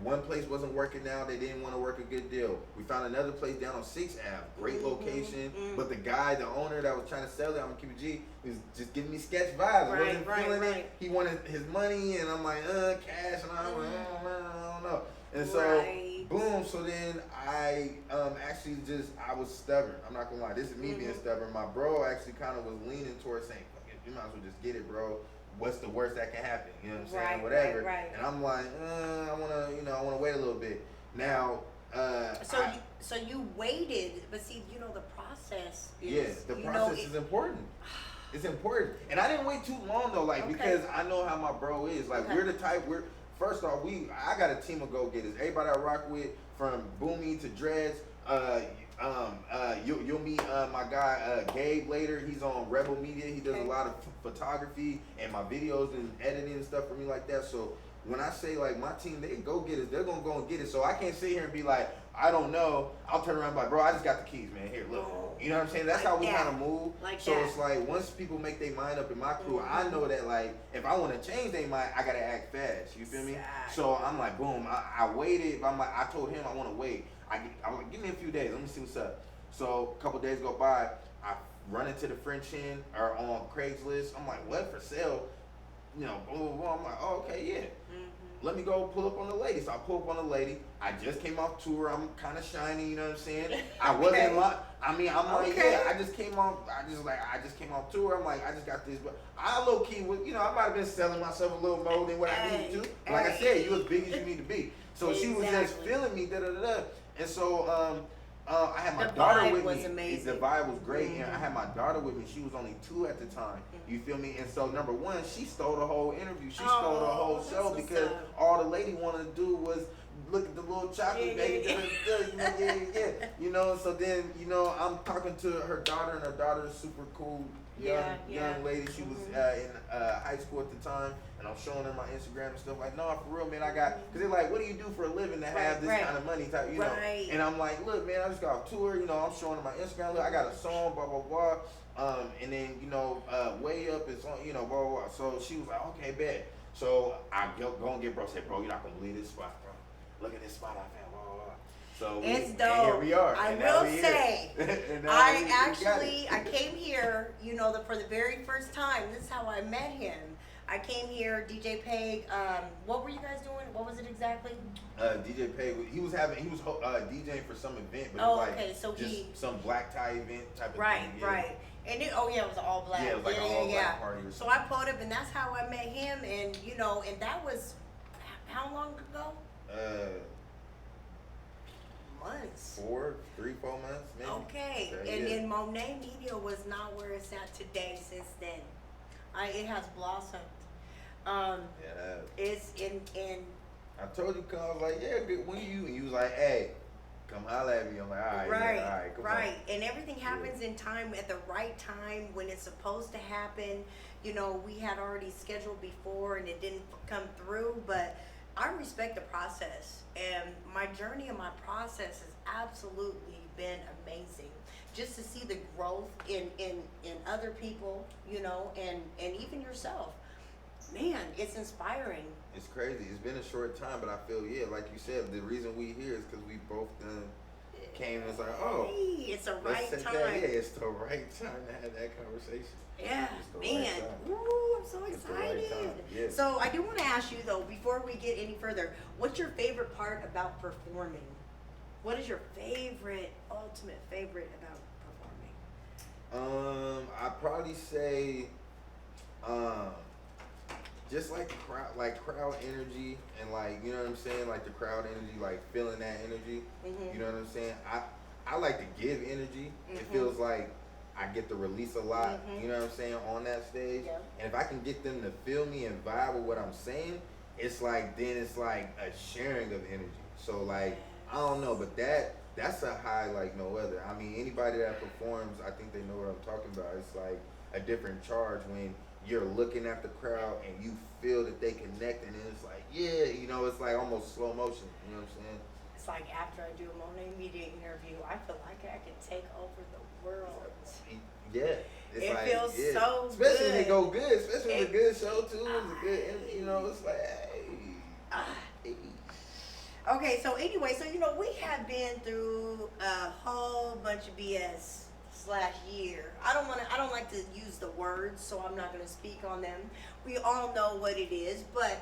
One place wasn't working out. They didn't want to work a good deal. We found another place down on 6th Ave, great location. But the guy, the owner that was trying to sell it, I'm gonna keep it G, was just giving me sketch vibes. I wasn't feeling it. He wanted his money, and I'm like, cash, and I'm like, I don't know. And so, boom, so then I I was stubborn. I'm not gonna lie, this is me being stubborn. My bro actually kind of was leaning towards saying, you might as well just get it, bro. What's the worst that can happen? You know what I'm saying? Whatever. Right. And I'm like, I wanna wait a little bit. Now, so you waited, but see, the process is, the process is important. It's important. And I didn't wait too long though, because I know how my bro is. We're the type, first off, I got a team of go-getters. Everybody I rock with, from Boomy to Dreads. You'll meet my guy Gabe later. He's on Rebel Media. He does a lot of photography and my videos and editing and stuff for me like that. So when I say my team, they go-getters, they're gonna go and get it. So I can't sit here and be like, I don't know. I'll turn around and be like, bro, I just got the keys, man. Here, look. You know what I'm saying? That's how we kind of move. It's like once people make their mind up in my crew, I know that if I want to change their mind, I gotta act fast. You feel me? So I'm like, boom. I waited. But I told him I want to wait. I was like, give me a few days. Let me see what's up. So a couple days go by. I run into the French Hen or on Craigslist. I'm like, what for sale? Blah, blah, blah. I'm like, oh, okay, yeah. Let me go pull up on the lady. So I pull up on the lady. I just came off tour. I'm kind of shiny, you know what I'm saying? I wasn't like, I'm like, yeah, I just came off tour. I'm like, I just got this, but I low key was, I might have been selling myself a little more than what I needed to. But like I said, you as big as you need to be. So she was just feeling me, And so, I had my The daughter vibe with was me. amazing. The vibe was great, and I had my daughter with me. She was only 2 at the time. You feel me? And so number one, she stole the whole interview. She stole the whole that's show what's because up. all the lady wanted to do was look at the little chocolate baby. Yeah. You know, so then, you know, I'm talking to her daughter, and her daughter is super cool, young lady. She was in high school at the time, and I'm showing her my Instagram and stuff like, no, for real, man, I got, because they're like, what do you do for a living to have this kind of money type, you know? And I'm like, look, man, I just got a tour, you know, I'm showing her my Instagram, look, I got a song, blah, blah, blah. And then, you know, Way Up is on, you know, blah, blah, blah. So she was like, okay, bet. So I go and get bro, say, bro, you're not going to believe this spot, bro. Look at this spot I found, blah, blah, blah. So it's dope. And here we are. I will say, I I came here, you know, for the very first time. This is how I met him. I came here, DJ Peg. What were you guys doing? What was it exactly? DJ Peg, he was DJing for some event, but it was like so just some black tie event type of thing. Yeah. Right. And it was all black. Yeah, it was like an all black party or something. So I pulled up, and that's how I met him. And you know, and that was how long ago? Months. 3-4 months, maybe. Okay, and then Monae Media was not where it's at today. Since then, it has blossomed. It's in. I told you, cause I was like, yeah, good. When you? And you was like, hey, come holla at me. I'm like, all right, all right, come on. And everything happens in time, at the right time when it's supposed to happen. You know, we had already scheduled before, and it didn't come through, but I respect the process, and my journey and my process has absolutely been amazing. Just to see the growth in other people, you know, and even yourself. Man, it's inspiring. It's crazy. It's been a short time, but I feel, like you said, the reason we here is because we both came and was like, oh, hey, it's the right time. It's the right time to have that conversation. Yeah, man. Right, ooh, I'm so excited. Right, So I do want to ask you though, before we get any further, what's your favorite part about performing? What is your ultimate favorite about performing? I'd probably say, just like crowd energy, and like, you know what I'm saying, like the crowd energy, like feeling that energy. Mm-hmm. You know what I'm saying? I like to give energy. Mm-hmm. It feels like I get to release a lot. Mm-hmm. You know what I'm saying, on that stage. Yep. And if I can get them to feel me and vibe with what I'm saying, it's like a sharing of energy. So like, I don't know, but that's a high like no other. I mean, anybody that performs, I think they know what I'm talking about. It's like a different charge when you're looking at the crowd and you feel that they connect, and it's like, yeah, you know, it's like almost slow motion. You know what I'm saying? It's like after I do a Monae Media interview, I feel like I can take over the world. Yeah. It feels so especially good. Especially when it go good. Especially when it's a good show too. It's a good interview, you know, it's like, hey. Okay, so anyway, so you know, we have been through a whole bunch of BS /year. I don't like to use the words, so I'm not gonna speak on them. We all know what it is, but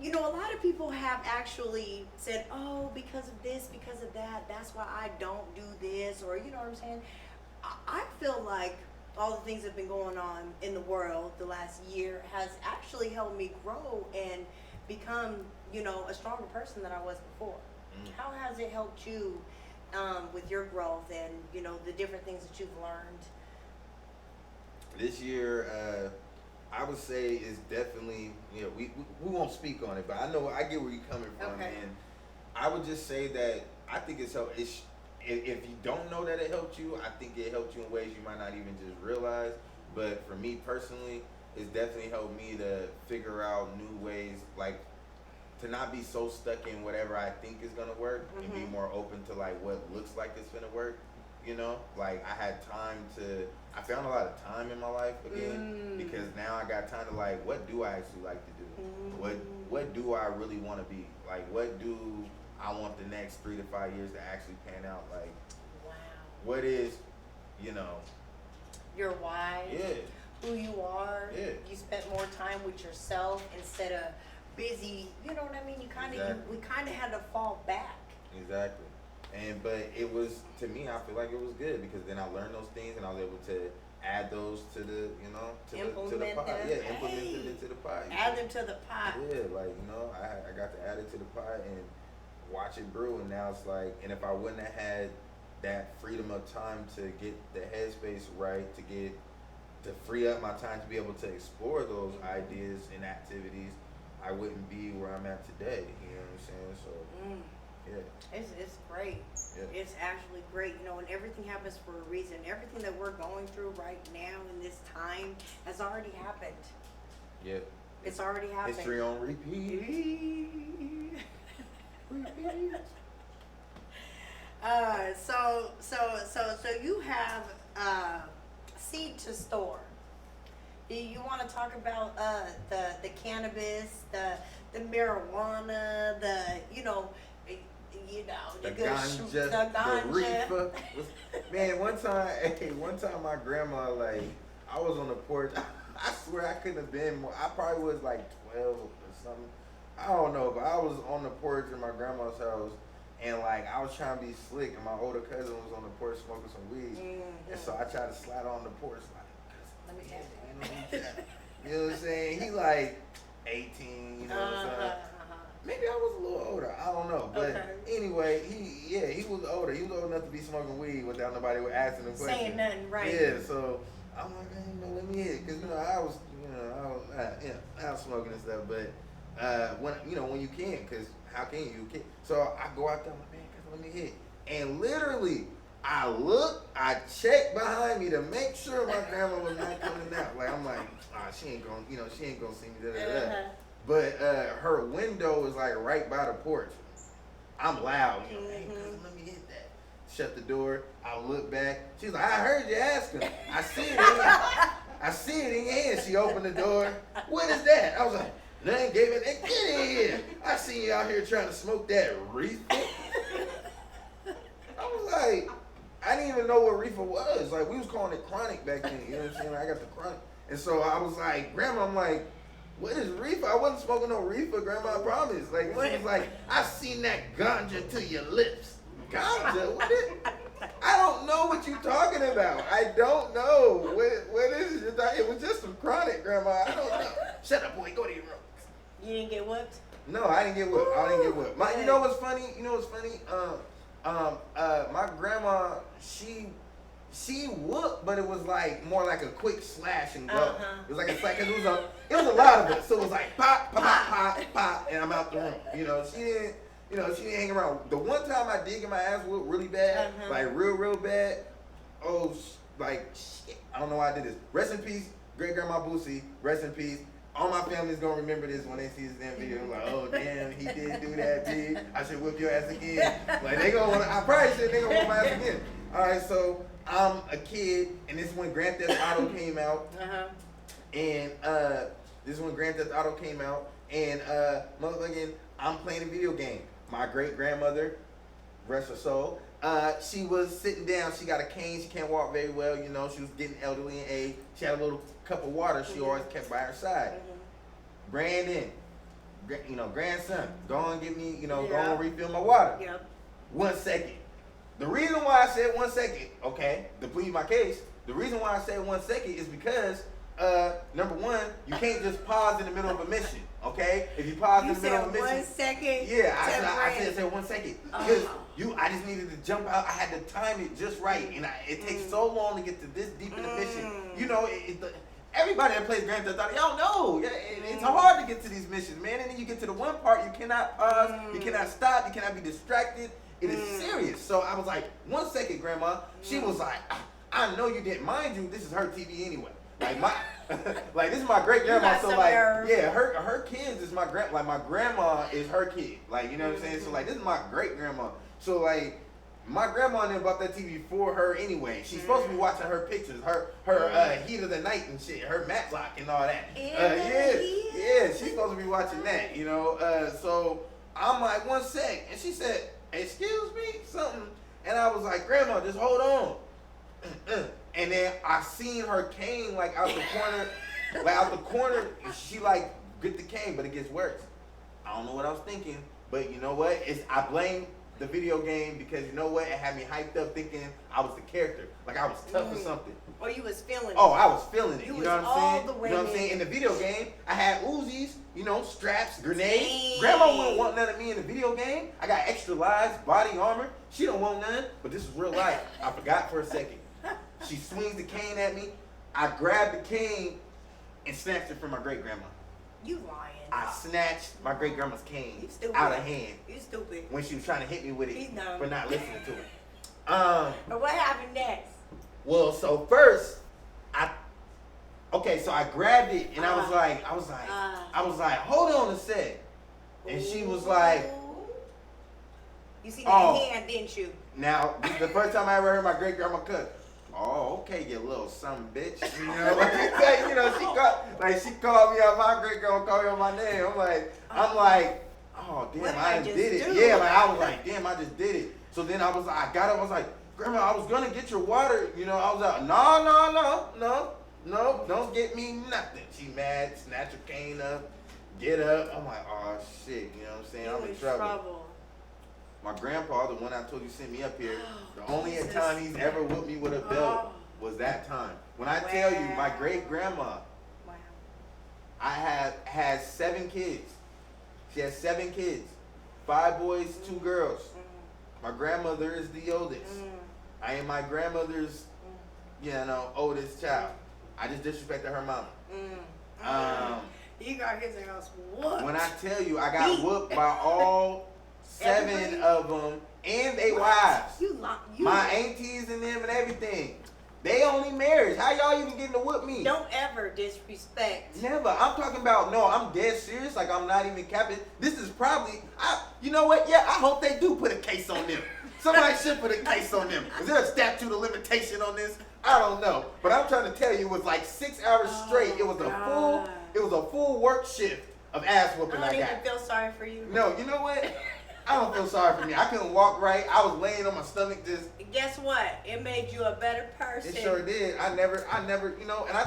you know, a lot of people have actually said, oh, because of this, because of that, that's why I don't do this, or you know what I'm saying? I feel like all the things that have been going on in the world the last year has actually helped me grow and become, you know, a stronger person than I was before. How has it helped you with your growth and, you know, the different things that you've learned? This year, I would say is definitely, you know, we won't speak on it, but I know, I get where you're coming from. Okay. And I would just say that I think if you don't know that it helped you, I think it helped you in ways you might not even just realize. But for me personally, it's definitely helped me to figure out new ways, like to not be so stuck in whatever I think is gonna work, and be more open to like what looks like it's gonna work. You know, like I found a lot of time in my life again, because now I got time to like, what do I actually like to do? What do I really want to be? Like, what do I want the next 3 to 5 years to actually pan out? Like, Wow. what is, you know, Your why. yeah, Who you are. Yeah. You spent more time with yourself instead of busy. You know what I mean? We kind of had to fall back. exactly. But it was, to me, I feel like it was good, because then I learned those things and I was able to add those to the, you know, to the pot. Them. Yeah, implement them into the pot. Add them to the pot. Yeah, like, you know, I got to add it to the pot and watch it brew, and now it's like, and if I wouldn't have had that freedom of time to get the headspace right, to free up my time to be able to explore those ideas and activities, I wouldn't be where I'm at today. You know what I'm saying? So yeah. It's great. Yeah. It's actually great, you know, and everything happens for a reason. Everything that we're going through right now in this time has already happened. Yeah. It's already happened. History on repeat. Repeat. So you have seed to store. Do you want to talk about the cannabis, the marijuana, The good ganja, the ganja. the reefer. Man, one time my grandma, like, I was on the porch. I swear I couldn't have been more. I probably was like 12 or something. I don't know, but I was on the porch in my grandma's house, and like I was trying to be slick, and my older cousin was on the porch smoking some weed, and so I tried to slide on the porch like, Let me have it. You know what I'm saying? He like 18, you know what I'm saying? Maybe I was a little older. I don't know. But anyway, he was older. He was old enough to be smoking weed without nobody asking him questions. Saying nothing, right? Yeah, so I'm like, let me hit. Because, I was smoking and stuff. But when you can, because how can you? You can't. So I go out there, I'm like, man, let me hit. And literally, I look, I check behind me to make sure my grandma was not coming out. Like, I'm like, she ain't gonna see me, da-da-da. But her window is like right by the porch. I'm loud, hey, cousin, let me hit that. Shut the door. I look back. She's like, I heard you asking. I see it in your hand. She opened the door. What is that? I was like, nothing, gave it. Hey, get in here. I see you out here trying to smoke that reefer. I was like, I didn't even know what reefer was. Like, we was calling it chronic back then. You know what I'm saying? I got the chronic. And so I was like, Grandma, I'm like, what is reefer? I wasn't smoking no reefer, Grandma, I promise. Like, she was like, I seen that ganja to your lips. Ganja? What is? I don't know what you're talking about. I don't know. What is it? It was just some chronic, Grandma. I don't know. Shut up, boy. Go to your room. You didn't get whipped? No, I didn't get whipped. I didn't get whipped. You know what's funny? My grandma, she whooped, but it was like more like a quick slash and go. It was like a slash, cause it was a lot of it. So it was like pop, pop, pop, pop, and I'm out the room. She didn't hang around. The one time I did get my ass whooped really bad, like real bad. Like shit. I don't know why I did this. Rest in peace, great grandma Boosie. Rest in peace. All my family's gonna remember this when they see this damn video. Like, oh damn, he did do that, B. I should whip your ass again. Like I probably should. They gonna whip my ass again. All right, so I'm a kid, and this is when Grand Theft Auto came out. And motherfucking, I'm playing a video game. My great grandmother, rest her soul, she was sitting down. She got a cane. She can't walk very well. She was getting elderly in age. She had a little cup of water she always kept by her side. Brandon, grandson, go on get me, go on refill my water. 1 second. The reason why I said 1 second, okay, to plead my case, the reason why I said 1 second is because, number one, you can't just pause in the middle of a mission, okay? If you pause in the middle of a mission. 1 second? Yeah, I said 1 second. Because I just needed to jump out. I had to time it just right. And it takes so long to get to this deep in the mission. Everybody that plays Grand Theft Auto, y'all know. It's hard to get to these missions, man. And then you get to the one part, you cannot pause, you cannot stop, you cannot be distracted. It is serious. So I was like, 1 second, Grandma. She was like, I know you didn't. Mind you, this is her TV anyway. Like this is my great grandma. So like, yeah, her kids is my grand. Like my grandma is her kid. Like you know what I'm saying. So like this is my great grandma. So like my grandma didn't bought that TV for her anyway. She's supposed to be watching her pictures, her heat of the night and shit, her Matlock and all that. Yeah, she's supposed to be watching that. So I'm like 1 sec, and she said, excuse me, something. And I was like, Grandma, just hold on. And then I seen her cane like out the corner, she like get the cane, but it gets worse. I don't know what I was thinking, but you know what? I blame the video game because you know what? It had me hyped up thinking I was the character. Like I was tough or something. Or you was feeling it. Oh, I was feeling it. You You know what was I'm all saying? the way You know what I'm saying? in. In the video game, I had Uzis, you know, straps, grenades. Dang. Grandma wouldn't want none of me in the video game. I got extra lives, body armor. She don't want none, but this is real life. I forgot for a second. She swings the cane at me. I grabbed the cane and snatched it from my great grandma. You lying. I snatched my great grandma's cane You stupid. out of hand You stupid. when she was trying to hit me with it He's dumb. for not listening to it. But what happened next? Well, so first, so I grabbed it and I was like, hold on a sec. And she was like, Ooh. You see that Oh. hand, didn't you? now, this is the first time I ever heard my great grandma cuss. Oh, okay, you little son bitch. You know, like, you know, she called me out. My great grandma called me out my name. I'm like, oh damn, What did I I did it. just do? Yeah, like I was like, damn, I just did it. So then I got up. I was like, Grandma, I was gonna get your water. You know, I was like, no, don't get me nothing. She mad, snatch her cane up, get up. I'm like, oh shit, you know what I'm saying? I'm in trouble. My grandpa, the one I told you sent me up here, the only Jesus. time he's ever whipped me with a belt was that time. When I tell you, my great grandma, Wow. has 7 kids. She has 7 kids, 5 boys, 2 girls. My grandmother is the oldest. I am my grandmother's, oldest child. I just disrespected her mama. You got his house whooped. When I tell you, I got whooped by all 7 Everybody? of them and they wives. You My aunties and them and everything. They only married. How y'all even getting to whoop me? don't ever disrespect. Never. I'm talking about, no, I'm dead serious. Like, I'm not even capping. This is probably, you know what? Yeah, I hope they do put a case on them. Somebody should put a case on them. Is there a statute of limitation on this? I don't know. But I'm trying to tell you, it was like 6 hours straight. It was a full work shift of ass whooping I I don't got. even feel sorry for you. No, you know what? I don't feel sorry for me. I couldn't walk right. I was laying on my stomach just. Guess what? It made you a better person. It sure did. I never, and I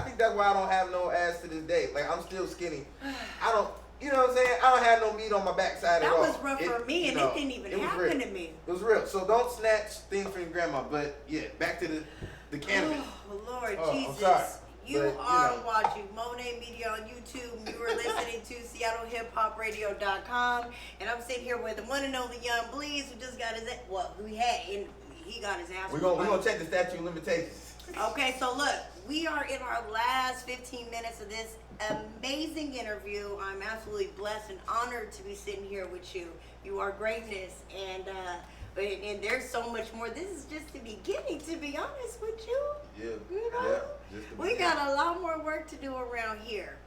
think that's why I don't have no ass to this day. Like, I'm still skinny. I don't, you know what I'm saying? I don't have no meat on my backside at all. That was rough for me, and it didn't even happen to me. It was real. So don't snatch things from your grandma. But yeah, back to the cannabis. Oh, Lord I'm Jesus. sorry, You but, are watching Monae Media on YouTube. You are listening to SeattleHipHopRadio.com. And I'm sitting here with the one and only Yungg Bleeze, who just got his ass, he got his ass. We're gonna check the statute of limitations. Okay, so look, we are in our last 15 minutes of this amazing interview. I'm absolutely blessed and honored to be sitting here with you. You are greatness, and there's so much more. This is just the beginning, to be honest with you. Yeah. You know, Yeah. Just the we beginning. got a lot more work to do around here.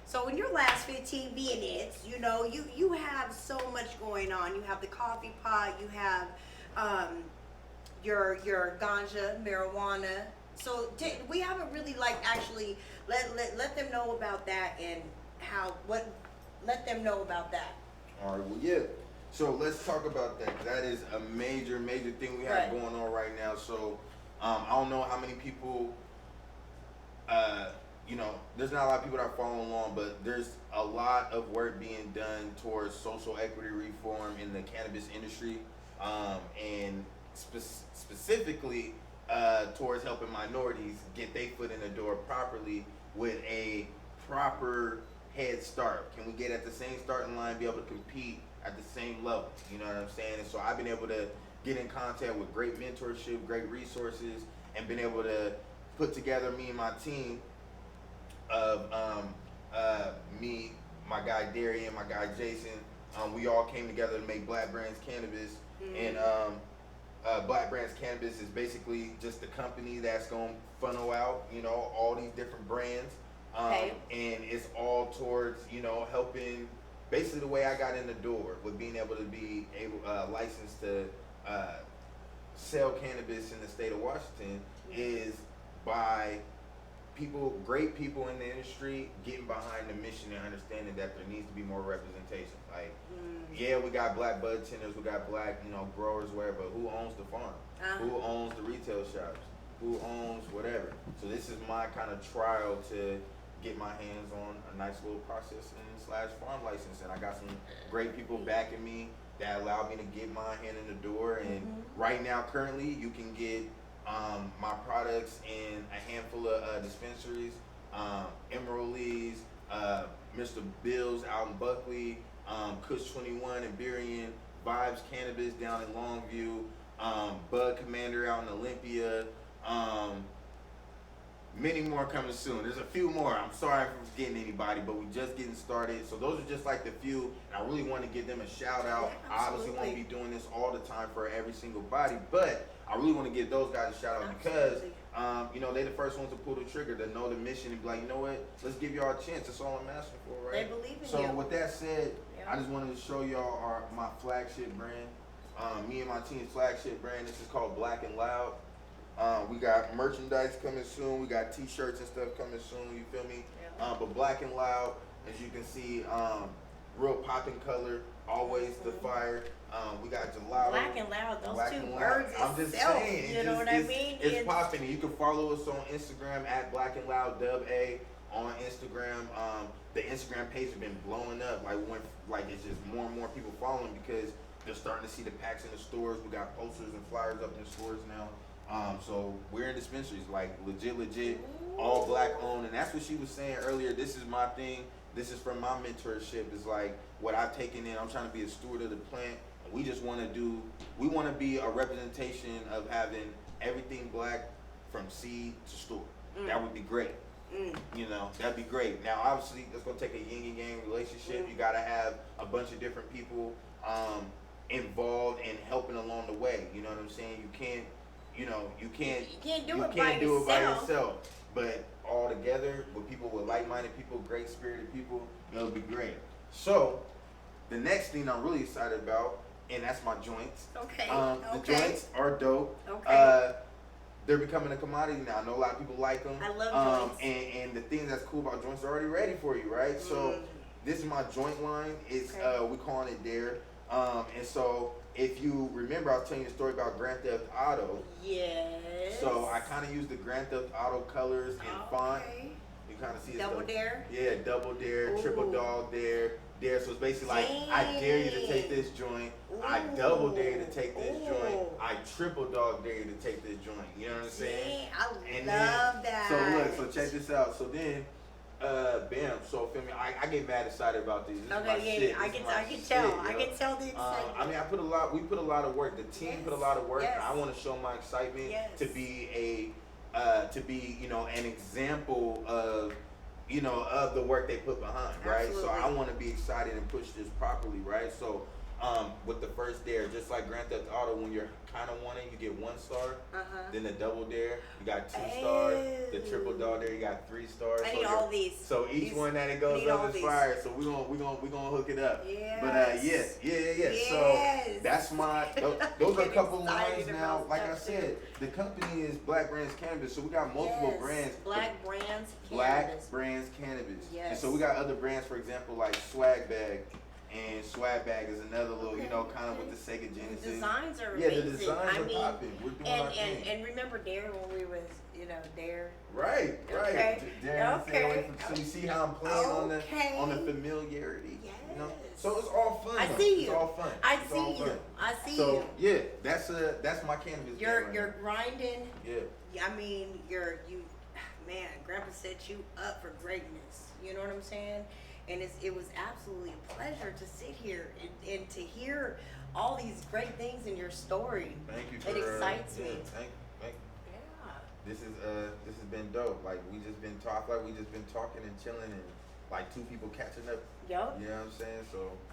So in your last 15 minutes, you have so much going on. You have the coffee pot, you have your ganja, marijuana. So we haven't really actually let them know about that and let them know about that. All right. Well, yeah. So let's talk about that. That is a major thing we have Right. going on right now. So I don't know how many people. There's not a lot of people that are following along, but there's a lot of work being done towards social equity reform in the cannabis industry, and specifically towards helping minorities get their foot in the door properly with a proper head start. Can we get at the same starting line, be able to compete at the same level? You know what I'm saying? And so I've been able to get in contact with great mentorship, great resources, and been able to put together me and my team of me, my guy Darian, my guy Jason. We all came together to make Black Brands Cannabis. And Black Brands Cannabis is basically just the company that's going to funnel out, all these different brands. Okay. And it's all towards, helping, basically the way I got in the door with being able to be licensed to sell cannabis in the state of Washington is by great people in the industry getting behind the mission and understanding that there needs to be more representation. Like, yeah, we got black bud tenders, we got black, growers, whatever, but who owns the farm? Who owns the retail shops? Who owns whatever? So this is my kind of trial to get my hands on a nice little processing / farm license, and I got some great people backing me. that allowed me to get my hand in the door. And right now, currently, you can get my products in a handful of dispensaries. Emerald Lee's, Mr. Bill's out in Buckley, Kush 21 in Burien, Vibes Cannabis down in Longview, Bud Commander out in Olympia. Many more coming soon. There's a few more. I'm sorry for forgetting anybody, but we're just getting started. So those are just like the few, and I really want to give them a shout out. Yeah, I obviously won't be doing this all the time for every single body, but I really want to give those guys a shout out because, you know, they're the first ones to pull the trigger, to know the mission and be like, you know what, let's give y'all a chance. That's all I'm asking for, right? They believe in so you. With that said, I just wanted to show y'all my flagship brand. Me and my team's flagship brand. This is called Black and Loud. We got merchandise coming soon. We got t-shirts and stuff coming soon. You feel me? But Black and Loud, as you can see, real popping color, always the fire. We got Gelato. Black and Loud, those Black two and Loud. words I'm just itself, saying. you know what I mean? It's popping. You can follow us on Instagram at Black and Loud Dub A on Instagram. The Instagram page has been blowing up. Like it's just more and more people following because they're starting to see the packs in the stores. We got posters and flyers up in the stores now. So we're in dispensaries, like legit, all Black owned, and that's what she was saying earlier. This is my thing. This is from my mentorship. It's like what I've taken in. I'm trying to be a steward of the plant. And we just want to be a representation of having everything Black from seed to store. That would be great. You know, that'd be great. Now, obviously, it's gonna take a yin and yang relationship. You gotta have a bunch of different people involved and helping along the way. You know what I'm saying? You can't do it by yourself. But all together with people, with like-minded people, great-spirited people, it'll be great. So the next thing I'm really excited about, and that's my joints. Okay. The joints are dope. Okay. They're becoming a commodity now. I know a lot of people like them. I love joints. And the thing that's cool about joints are already ready for you, right? So this is my joint line. It's we calling it Dare. And so if you remember, I was telling you a story about Grand Theft Auto. Yes. So I kind of used the Grand Theft Auto colors and font. You kind of see it. Double Dare? Yeah, Double Dare, Triple Dog Dare. So it's basically like, I dare you to take this joint. I double dare you to take this joint. I triple dog dare you to take this joint. You know what I'm saying? I love that. So look, so check this out. So then, bam. So feel me? I get mad excited about these. This is my shit. I can tell. I can tell the excitement. I mean, we put a lot of work. The team put a lot of work. And I want to show my excitement to be you know, an example of, you know, of the work they put behind, right? Absolutely. So I want to be excited and push this properly, right? So with the first dare, just like Grand Theft Auto, when you're kind of wanting, you get 1 star. Then the double dare, you got 2 stars. The triple dog dare, you got 3 stars. I need all these. So each one that it goes up is fire. So we're gonna hook it up. Yes. But yeah. So that's my. Those are a couple lines now. Like I said, the company is Black Brands Cannabis, so we got multiple brands. Black Brands Cannabis. Black Brands Cannabis. Yes. And so we got other brands, for example, like Swag Bag. And Swag Bag is another little, you know, kind of with the Sega Genesis. The designs are amazing. amazing. The designs are popping. We're doing our thing. And remember Dare when we was, you know, Dare? Right. Okay. Dare stay away from, so you see how I'm playing on the familiarity. Yes. You know? So it's all fun. I see you. It's all fun. I see you. So yeah, that's my cannabis. You're grinding. Yeah. I mean, man, Grandpa set you up for greatness. You know what I'm saying? And it was absolutely a pleasure to sit here and to hear all these great things in your story. Thank you. It excites me. Thank you. Yeah. This has been dope. Like we just been talking and chilling and like 2 people catching up. Yep. You know what I'm saying?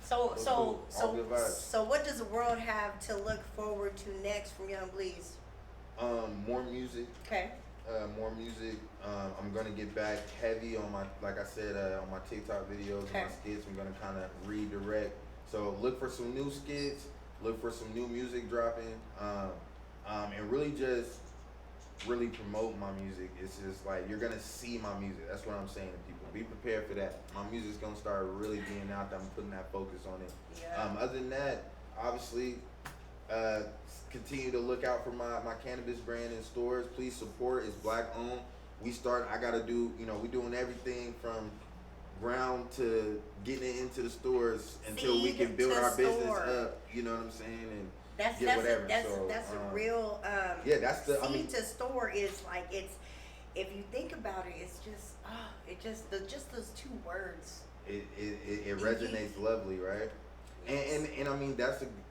So what does the world have to look forward to next from Yungg Bleeze? More music. Okay. More music. I'm gonna get back heavy on my, like I said, on my TikTok videos and my skits. I'm gonna kind of redirect. So look for some new skits. Look for some new music dropping. And really promote my music. It's just like you're gonna see my music. That's what I'm saying to people. Be prepared for that. My music's gonna start really being out there. I'm putting that focus on it. Yeah. Other than that, obviously. Continue to look out for my cannabis brand in stores. Please support. It's Black owned. I gotta do, you know, we doing everything from ground to getting it into the stores until we Seed can build to our business store. up. You know what I'm saying? And That's get that's whatever. a that's so, a, that's a real yeah. That's the. seed I mean, to store is like it's if you think about it, it's just just those two words. it resonates lovely, right? And I mean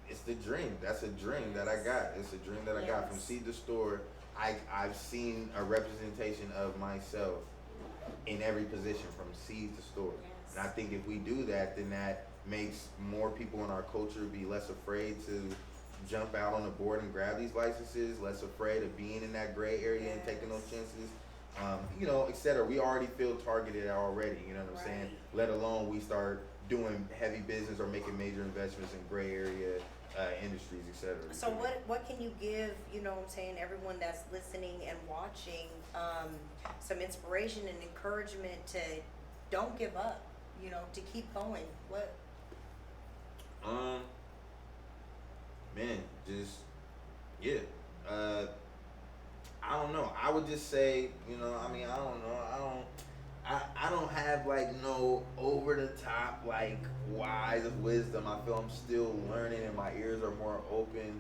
it's the dream. That's a dream that I got. It's a dream that I got from seed to store. I've seen a representation of myself in every position from seed to store. Yes. And I think if we do that, then that makes more people in our culture be less afraid to jump out on the board and grab these licenses, less afraid of being in that gray area and taking those chances. You know, et cetera. We already feel targeted already, you know what I'm saying? Let alone we start doing heavy business or making major investments in gray area industries, et cetera. So what can you give, you know what I'm saying, everyone that's listening and watching, some inspiration and encouragement to don't give up, you know, to keep going? What? Man, just yeah. I don't know. I would just say, you know, I mean, I don't know. I don't have like no over the top like wise of wisdom. I feel I'm still learning and my ears are more open,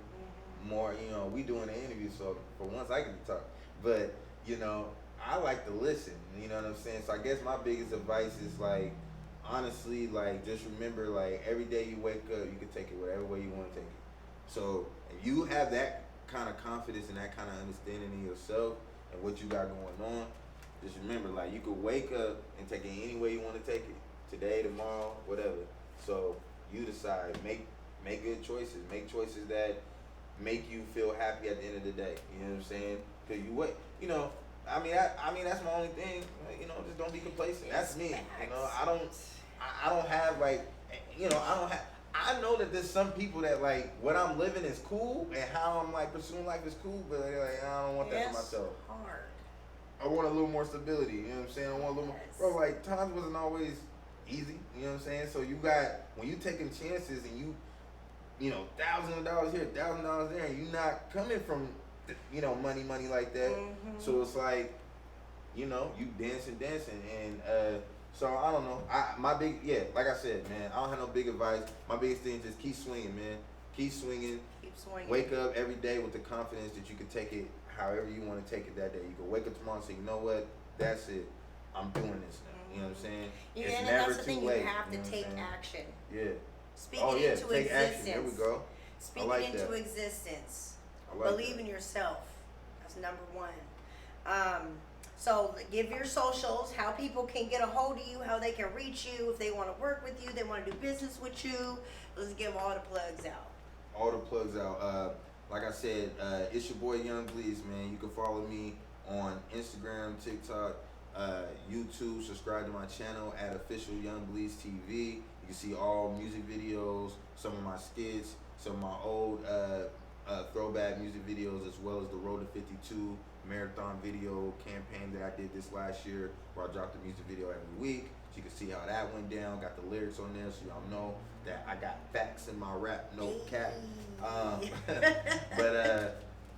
more, you know, we doing an interview, so for once I get to talk. But, you know, I like to listen, you know what I'm saying? So I guess my biggest advice is like, honestly, like just remember like every day you wake up, you can take it whatever way you want to take it. So if you have that kind of confidence and that kind of understanding in yourself and what you got going on, just remember, like, you could wake up and take it any way you want to take it. Today, tomorrow, whatever. So you decide. Make good choices. Make choices that make you feel happy at the end of the day. You know what I'm saying? Because you know, I mean, that's my only thing. You know, just don't be complacent. That's me. You know, I don't have like, you know, I know that there's some people that like what I'm living is cool and how I'm like pursuing life is cool, but they're like, I don't want that for myself. Hard. I want a little more stability, you know what I'm saying? I want a little more, bro, like, times wasn't always easy, you know what I'm saying? So you got, when you taking chances and you know, $1,000 here, $1,000 there, and you not coming from, you know, money like that. Mm-hmm. So it's like, you know, you dancing, and, so I don't know. Like I said, man, I don't have no big advice. My biggest thing is just keep swinging, man. Keep swinging. Wake up every day with the confidence that you can take it however you want to take it that day. You can wake up tomorrow and say, you know what, that's it. I'm doing this now. You know what I'm saying? Yeah, it's and never that's the thing, too late. you have to know take action. Yeah. Speak it into take existence. action. There we go. Speak like it into that. existence. Like Believe in yourself. That's number one. So give your socials, how people can get a hold of you, how they can reach you, if they want to work with you, they want to do business with you. Let's give all the plugs out. All the plugs out. Like I said, it's your boy Yungg Bleeze, man. You can follow me on Instagram, TikTok, YouTube. Subscribe to my channel at official Yungg Bleeze TV. You can see all music videos, some of my skits, some of my old throwback music videos, as well as the Road to 52 marathon video campaign that I did this last year, where I dropped a music video every week. So you can see how that went down. Got the lyrics on there, so y'all know that I got facts in my rap, no cap. But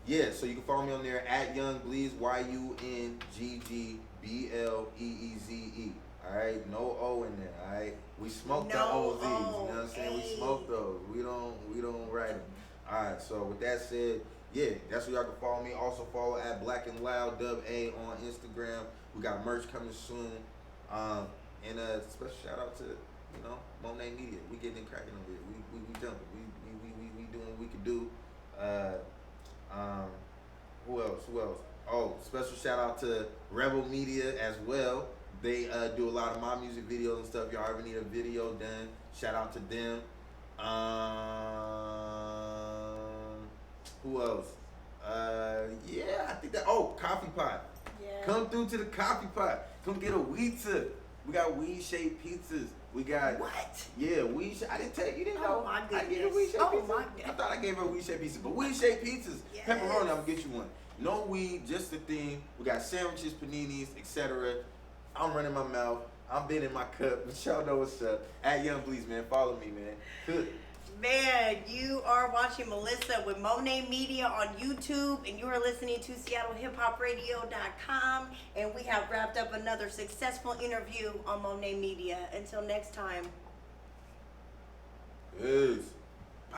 yeah, so you can follow me on there at Yungg Bleeze, YUNGGBLEEZE. All right, no O in there. All right, we smoke the OZs. You know what I'm saying? We smoke those. We don't write them. All right. So with that said, yeah, that's where y'all can follow me. Also follow at Black and Loud WA on Instagram. We got merch coming soon. And a special shout out to, you know, Monae Media. We getting it cracking over here. We jumping. We doing what we can do. Who else? Oh, special shout out to Rebel Media as well. They do a lot of my music videos and stuff. Y'all ever need a video done, shout out to them. Who else? Yeah, I think that. Oh, Coffee Pot. Yeah. Come through to the Coffee Pot. Come get a weed tip. We got weed shaped pizzas. We got what? Yeah, weed. I didn't tell you. You didn't know. My goodness. I gave her weed shaped pizza. My goodness. I thought I gave her weed shaped pizza, but weed shaped pizzas. Yes. Pepperoni. I'm gonna get you one. No weed, just the thing. We got sandwiches, paninis, etc. I'm running my mouth. I'm been in my cup, but y'all know what's up. At Yungg Bleeze, man. Follow me, man. Good. Man, you are watching Melissa with Monae Media on YouTube, and you are listening to SeattleHipHopRadio.com, and we have wrapped up another successful interview on Monae Media. Until next time. Peace.